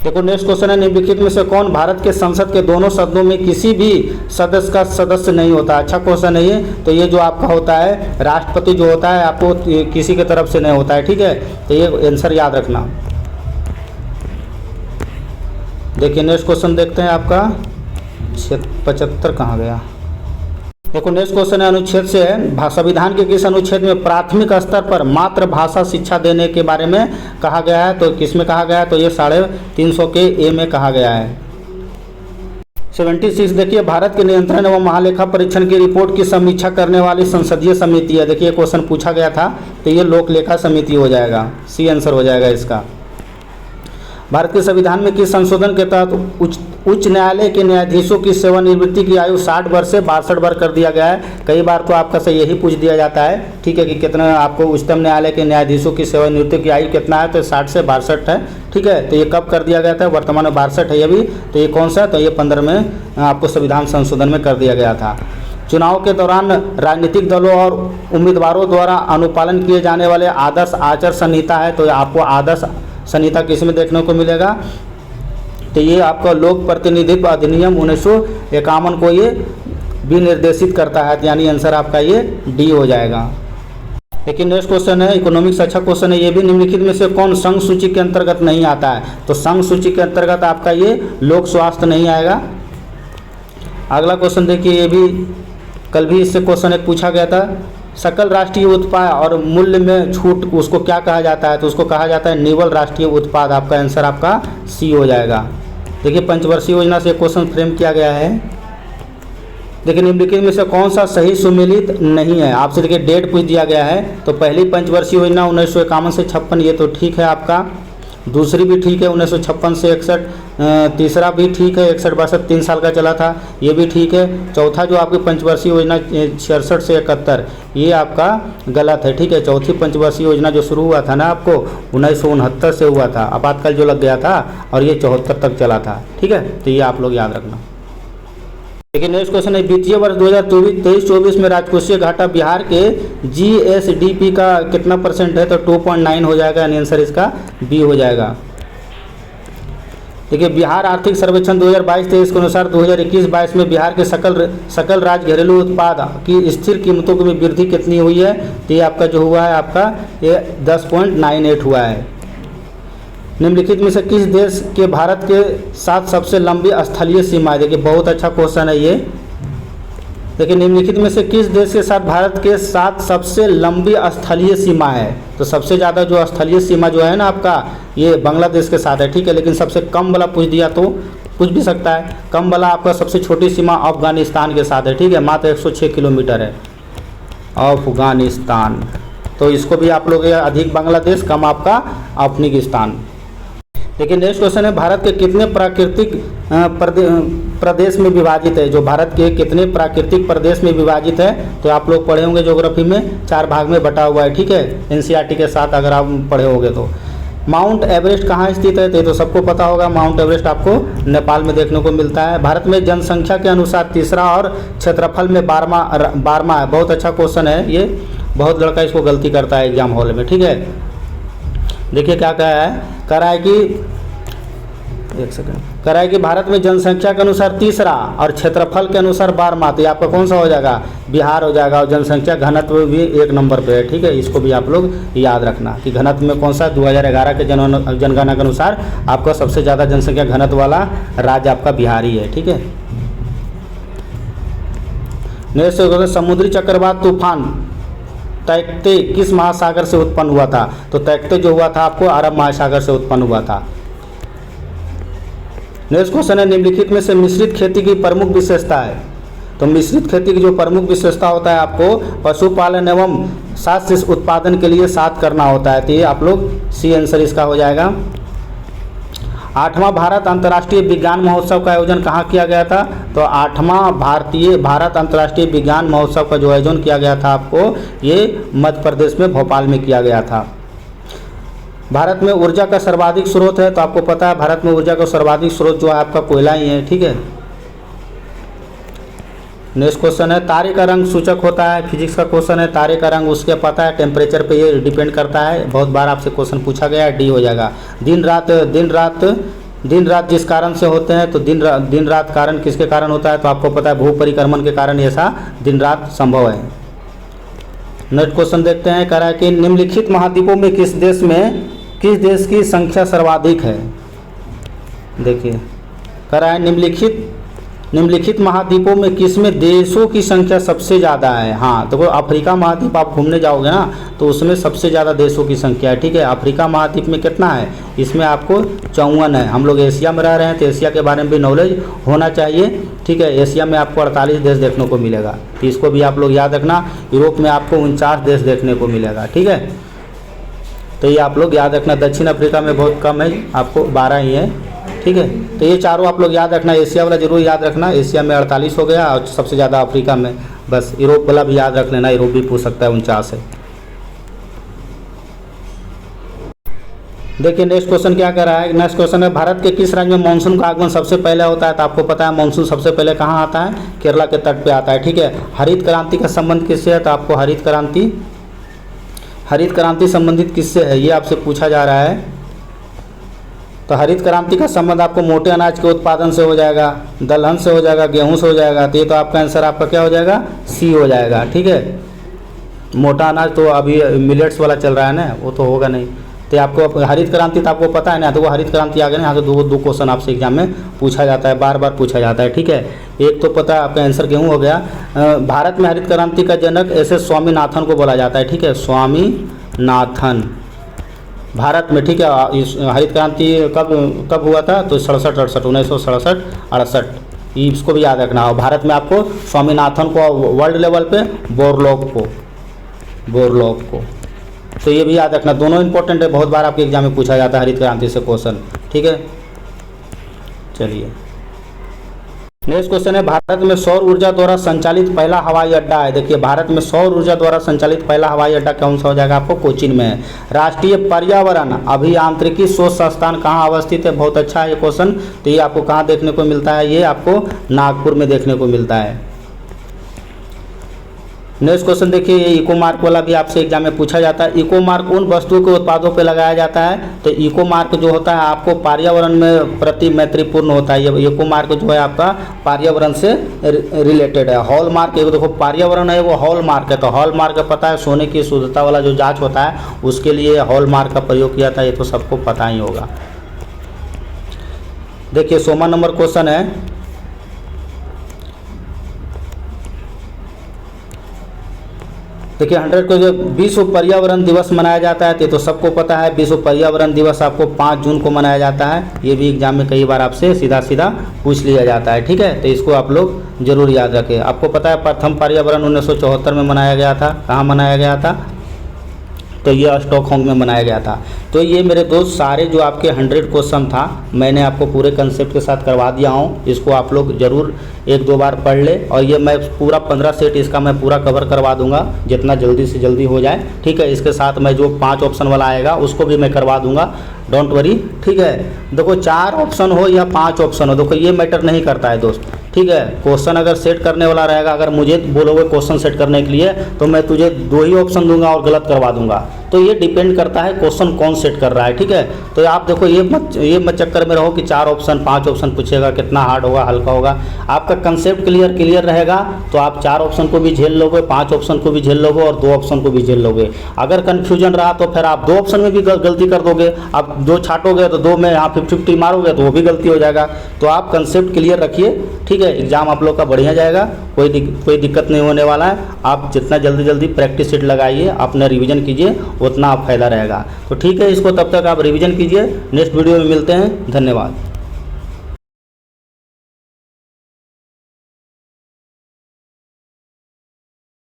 देखो नेक्स्ट क्वेश्चन है, निम्नलिखित में से कौन भारत के संसद के दोनों सदनों में किसी भी सदस्य का सदस्य नहीं होता। अच्छा क्वेश्चन है ये, तो ये जो आपका होता है राष्ट्रपति जो होता है आपको किसी के तरफ से नहीं होता है, ठीक है। तो ये आंसर याद रखना। देखिए नेक्स्ट क्वेश्चन देखते हैं आपका 75 कहाँ गया। देखो नेक्स्ट क्वेश्चन है, अनुच्छेद से है, संविधान के किस अनुच्छेद में प्राथमिक स्तर पर मातृभाषा शिक्षा देने के बारे में कहा गया है, तो किस में कहा गया है, तो ये 350 के ए में कहा गया है। 76 देखिए, भारत के नियंत्रण एवं महालेखा परीक्षण की रिपोर्ट की समीक्षा करने वाली संसदीय समिति है। देखिए क्वेश्चन पूछा गया था, तो ये लोक लेखा समिति हो जाएगा, सी आंसर हो जाएगा इसका। भारत के संविधान में किस संशोधन के तहत उच्च न्यायालय के न्यायाधीशों की सेवानिवृत्ति की आयु 60 वर्ष से 62 वर्ष कर दिया गया है। कई बार तो आपका से यही पूछ दिया जाता है, ठीक है, कि कितना आपको उच्चतम न्यायालय के न्यायाधीशों की सेवानिवृत्ति की आयु कितना है, तो 60 से 62 है, ठीक है। तो ये कब कर दिया गया था, वर्तमान में 62 है ये भी, तो ये कौन सा, तो ये 15 में आपको संविधान संशोधन में कर दिया गया था। चुनाव के दौरान राजनीतिक दलों और उम्मीदवारों द्वारा अनुपालन किए जाने वाले आदर्श आचार संहिता है, तो आपको आदर्श संहिता किस में देखने को मिलेगा, तो ये आपका लोक प्रतिनिधित्व अधिनियम 1951 को ये विनिर्देशित करता है, यानी आंसर आपका ये डी हो जाएगा। लेकिन नेक्स्ट क्वेश्चन है इकोनॉमिक्स, अच्छा क्वेश्चन है ये भी, निम्नलिखित में से कौन संघ सूची के अंतर्गत नहीं आता है, तो संघ सूची के अंतर्गत आपका ये लोक स्वास्थ्य नहीं आएगा। अगला क्वेश्चन देखिए, ये भी कल भी इससे क्वेश्चन एक पूछा गया था, सकल राष्ट्रीय उत्पाद और मूल्य में छूट उसको क्या कहा जाता है, तो उसको कहा जाता है निवल राष्ट्रीय उत्पाद, आपका आंसर आपका सी हो जाएगा। देखिए पंचवर्षीय योजना से क्वेश्चन फ्रेम किया गया है। देखिए निम्नलिखित में से कौन सा सही सुमेलित नहीं है, आपसे देखिए डेट पूछ दिया गया है, तो पहली पंचवर्षीय योजना 1951 से 56 ये तो ठीक है आपका, दूसरी भी ठीक है 1956 से 61, तीसरा भी ठीक है 61-62 3 साल का चला था, ये भी ठीक है। चौथा जो आपकी पंचवर्षीय योजना 66 से 71 ये आपका गलत है, ठीक है। चौथी पंचवर्षीय योजना जो शुरू हुआ था ना आपको 1969 से हुआ था, आपातकाल जो लग गया था, और ये 74 तक चला था, ठीक है। तो ये आप लोग याद रखना। देखिए नेक्स्ट क्वेश्चन है, वित्तीय वर्ष 2023-24 में राजकोषीय घाटा बिहार के जीएसडीपी का कितना % है? तो 2.9 हो जाएगा, यानी आंसर इसका बी हो जाएगा। देखिए बिहार आर्थिक सर्वेक्षण 2022-23 के अनुसार 2021-22 में बिहार के सकल राज्य घरेलू उत्पाद की स्थिर कीमतों में वृद्धि कितनी हुई है? तो ये आपका जो हुआ है आपका ये 10.98 हुआ है। निम्नलिखित में से किस देश के भारत के साथ सबसे लंबी स्थलीय सीमा है? देखिए बहुत अच्छा क्वेश्चन है ये। देखिए निम्नलिखित में से किस देश के साथ भारत के साथ सबसे लंबी स्थलीय सीमा है? तो सबसे ज़्यादा जो स्थलीय सीमा जो है ना आपका, ये बांग्लादेश के साथ है, ठीक है। लेकिन सबसे कम वाला पूछ दिया तो पूछ भी सकता है। कम वाला आपका सबसे छोटी सीमा अफगानिस्तान के साथ है, ठीक है, मात्र 106 किलोमीटर है अफगानिस्तान। तो इसको भी आप लोग, अधिक बांग्लादेश, कम आपका अफगानिस्तान। देखिए नेक्स्ट क्वेश्चन है, भारत के कितने प्राकृतिक प्रदेश में विभाजित है? जो भारत के कितने प्राकृतिक प्रदेश में विभाजित है? तो आप लोग पढ़े होंगे ज्योग्राफी में, 4 भाग में बटा हुआ है, ठीक है, एनसीईआरटी के साथ अगर आप पढ़े होंगे तो। माउंट एवरेस्ट कहाँ स्थित है? तो सबको पता होगा, माउंट एवरेस्ट आपको नेपाल में देखने को मिलता है। भारत में जनसंख्या के अनुसार तीसरा और क्षेत्रफल में 12वां है। बहुत अच्छा क्वेश्चन है ये, बहुत लड़का इसको गलती करता है एग्जाम हॉल में, ठीक है। देखिए क्या कह रहा है कि एक सेकंड, कह रहा है कि भारत में जनसंख्या के अनुसार तीसरा और क्षेत्रफल के अनुसार 12वां। तो आपका कौन सा हो जाएगा? बिहार हो जाएगा। और जनसंख्या घनत्व भी 1 नंबर पे है, ठीक है। इसको भी आप लोग याद रखना कि घनत्व में कौन सा 2011 के जनगणना के अनुसार आपका सबसे ज़्यादा जनसंख्या घनत्व वाला राज्य आपका बिहार ही है, ठीक है। नेक्स्ट, समुद्री चक्रवात तूफान तैक्ते किस महासागर से उत्पन्न हुआ था? तो तैक्ते जो हुआ था आपको अरब महासागर से उत्पन्न हुआ था। नेक्स्ट क्वेश्चन है, निम्नलिखित में से मिश्रित खेती की प्रमुख विशेषता है? तो मिश्रित खेती की जो प्रमुख विशेषता होता है, आपको पशुपालन एवं साथ उत्पादन के लिए साथ करना होता है। तो ये आप लोग सी आंसर इसका हो जाएगा। 8वां भारत अंतर्राष्ट्रीय विज्ञान महोत्सव का आयोजन कहाँ किया गया था? तो 8वां भारत अंतर्राष्ट्रीय विज्ञान महोत्सव का जो आयोजन किया गया था आपको, ये मध्य प्रदेश में भोपाल में किया गया था। भारत में ऊर्जा का सर्वाधिक स्रोत है? तो आपको पता है भारत में ऊर्जा का सर्वाधिक स्रोत जो है आपका कोयला ही है, ठीक है। नेक्स्ट क्वेश्चन है, तारे का रंग सूचक होता है? फिजिक्स का क्वेश्चन है, तारे का रंग उसके पता है, टेम्परेचर पे ये डिपेंड करता है। बहुत बार आपसे क्वेश्चन पूछा गया है, डी हो जाएगा। दिन रात जिस कारण से होते हैं, तो दिन रात कारण किसके कारण होता है? तो आपको पता है भू परिक्रमण के कारण ऐसा दिन रात संभव है। नेक्स्ट क्वेश्चन देखते हैं, कह रहा है कि निम्नलिखित महाद्वीपों में किस देश की संख्या सर्वाधिक है? देखिए कह रहा है निम्नलिखित महाद्वीपों में किसमें देशों की संख्या सबसे ज़्यादा है? हाँ, तो अफ्रीका महाद्वीप आप घूमने जाओगे ना, तो उसमें सबसे ज़्यादा देशों की संख्या है, ठीक है। अफ्रीका महाद्वीप में कितना है? इसमें आपको 54 है। हम लोग एशिया में रह रहे हैं तो एशिया के बारे में भी नॉलेज होना चाहिए, ठीक है। एशिया में आपको 48 देश देखने को मिलेगा, तो इसको भी आप लोग याद रखना। यूरोप में आपको 49 देश देखने को मिलेगा, ठीक है। तो ये आप लोग याद रखना। दक्षिण अफ्रीका में बहुत कम है, आपको 12 ही है, ठीक है। तो ये चारों आप लोग याद रखना। एशिया वाला जरूर याद रखना, एशिया में 48 हो गया और सबसे ज़्यादा अफ्रीका में। बस यूरोप वाला भी याद रख लेना, यूरोप भी पूछ सकता है, 49 है। देखिए नेक्स्ट क्वेश्चन क्या कर रहा है। नेक्स्ट क्वेश्चन है, भारत के किस राज्य में मानसून का आगमन सबसे पहले होता है? तो आपको पता है मानसून सबसे पहले कहाँ आता है? केरला के तट पे आता है, ठीक है। हरित क्रांति का संबंध किससे है? तो आपको हरित क्रांति संबंधित किससे है, ये आपसे पूछा जा रहा है। तो हरित क्रांति का संबंध आपको मोटे अनाज के उत्पादन से हो जाएगा, दलहन से हो जाएगा, गेहूं से हो जाएगा। तो ये तो आपका आंसर आपका क्या हो जाएगा? सी हो जाएगा, ठीक है। मोटा अनाज तो अभी मिलेट्स वाला चल रहा है ना, वो तो होगा नहीं। तो आपको हरित क्रांति तो आपको पता है ना, तो वो हरित क्रांति आ गया ना। यहाँ से दो क्वेश्चन आपसे एग्जाम में पूछा जाता है, बार बार पूछा जाता है, ठीक है। एक तो पता है आपका आंसर गेहूँ हो गया। भारत में हरित क्रांति का जनक ऐसे स्वामीनाथन को बोला जाता है, ठीक है, स्वामीनाथन। भारत में, ठीक है। इस हरित क्रांति कब हुआ था? तो 1967 इसको भी याद रखना। और भारत में आपको स्वामीनाथन को, वर्ल्ड लेवल पे बोरलॉग को, तो ये भी याद रखना। दोनों इंपॉर्टेंट है, बहुत बार आपके एग्जाम में पूछा जाता है हरित क्रांति से क्वेश्चन, ठीक है। चलिए। नेक्स्ट क्वेश्चन है, भारत में सौर ऊर्जा द्वारा संचालित पहला हवाई अड्डा है। देखिए, भारत में सौर ऊर्जा द्वारा संचालित पहला हवाई अड्डा कौन सा हो जाएगा आपको? कोचीन में है। राष्ट्रीय पर्यावरण अभियांत्रिकी शोध संस्थान कहाँ अवस्थित है? बहुत अच्छा है ये क्वेश्चन। तो ये आपको कहाँ देखने को मिलता है? ये आपको नागपुर में देखने को मिलता है। नेक्स्ट क्वेश्चन देखिए, ये इको मार्क वाला भी आपसे एग्जाम में पूछा जाता है। इको मार्क उन वस्तुओं के उत्पादों पे लगाया जाता है। तो इको मार्क जो होता है आपको पर्यावरण में प्रति मैत्रीपूर्ण होता है। ये इको मार्क जो है आपका पर्यावरण से रिलेटेड है। हॉल मार्क एक देखो पर्यावरण है, वो हॉल मार्क है। तो हॉल मार्क पता है, सोने की शुद्धता वाला जो जाँच होता है उसके लिए हॉल मार्क का प्रयोग किया था, ये तो सबको पता ही होगा। देखिए 16वां नंबर क्वेश्चन है, देखिए 100 को जो विश्व पर्यावरण दिवस मनाया जाता है तो सबको पता है। विश्व पर्यावरण दिवस आपको 5 जून को मनाया जाता है। ये भी एग्जाम में कई बार आपसे सीधा सीधा पूछ लिया जाता है, ठीक है। तो इसको आप लोग जरूर याद रखें। आपको पता है प्रथम पर्यावरण 1974 में मनाया गया था। कहाँ मनाया गया था? तो ये स्टॉकहोम में मनाया गया था। तो ये मेरे दोस्त सारे जो आपके 100 क्वेश्चन था मैंने आपको पूरे कंसेप्ट के साथ करवा दिया हूँ। इसको आप लोग ज़रूर 1-2 बार पढ़ ले, और ये मैं पूरा 15 सेट इसका मैं पूरा कवर करवा दूंगा जितना जल्दी से जल्दी हो जाए, ठीक है। इसके साथ मैं जो 5 ऑप्शन वाला आएगा उसको भी मैं करवा दूंगा, डोंट वरी, ठीक है। देखो 4 ऑप्शन हो या 5 ऑप्शन हो, देखो ये मैटर नहीं करता है दोस्त, ठीक है। क्वेश्चन अगर सेट करने वाला रहेगा, अगर मुझे बोलोगे क्वेश्चन सेट करने के लिए तो मैं तुझे 2 ही ऑप्शन दूंगा और गलत करवा दूंगा। तो ये डिपेंड करता है क्वेश्चन कौन सेट कर रहा है, ठीक है। तो आप देखो ये मत चक्कर में रहो कि 4 ऑप्शन 5 ऑप्शन पूछेगा, कितना हार्ड होगा हल्का होगा। आपका कंसेप्ट क्लियर रहेगा तो आप 4 ऑप्शन को भी झेल लोगे, 5 ऑप्शन को भी झेल लोगे और 2 ऑप्शन को भी झेल लोगे। अगर कन्फ्यूजन रहा तो फिर आप 2 ऑप्शन में भी गलती कर दोगे। आप 2 छाटोगे तो 2 में यहाँ 50-50 मारोगे तो वो भी गलती हो जाएगा। तो आप कंसेप्ट क्लियर रखिए, ठीक है। एग्जाम आप लोग का बढ़िया जाएगा, कोई दिक्कत नहीं होने वाला है। आप जितना जल्दी प्रैक्टिस शीट लगाइए, अपना रिवीजन कीजिए, उतना आप फायदा रहेगा। तो ठीक है, इसको तब तक आप रिवीजन कीजिए। नेक्स्ट वीडियो में मिलते हैं, धन्यवाद।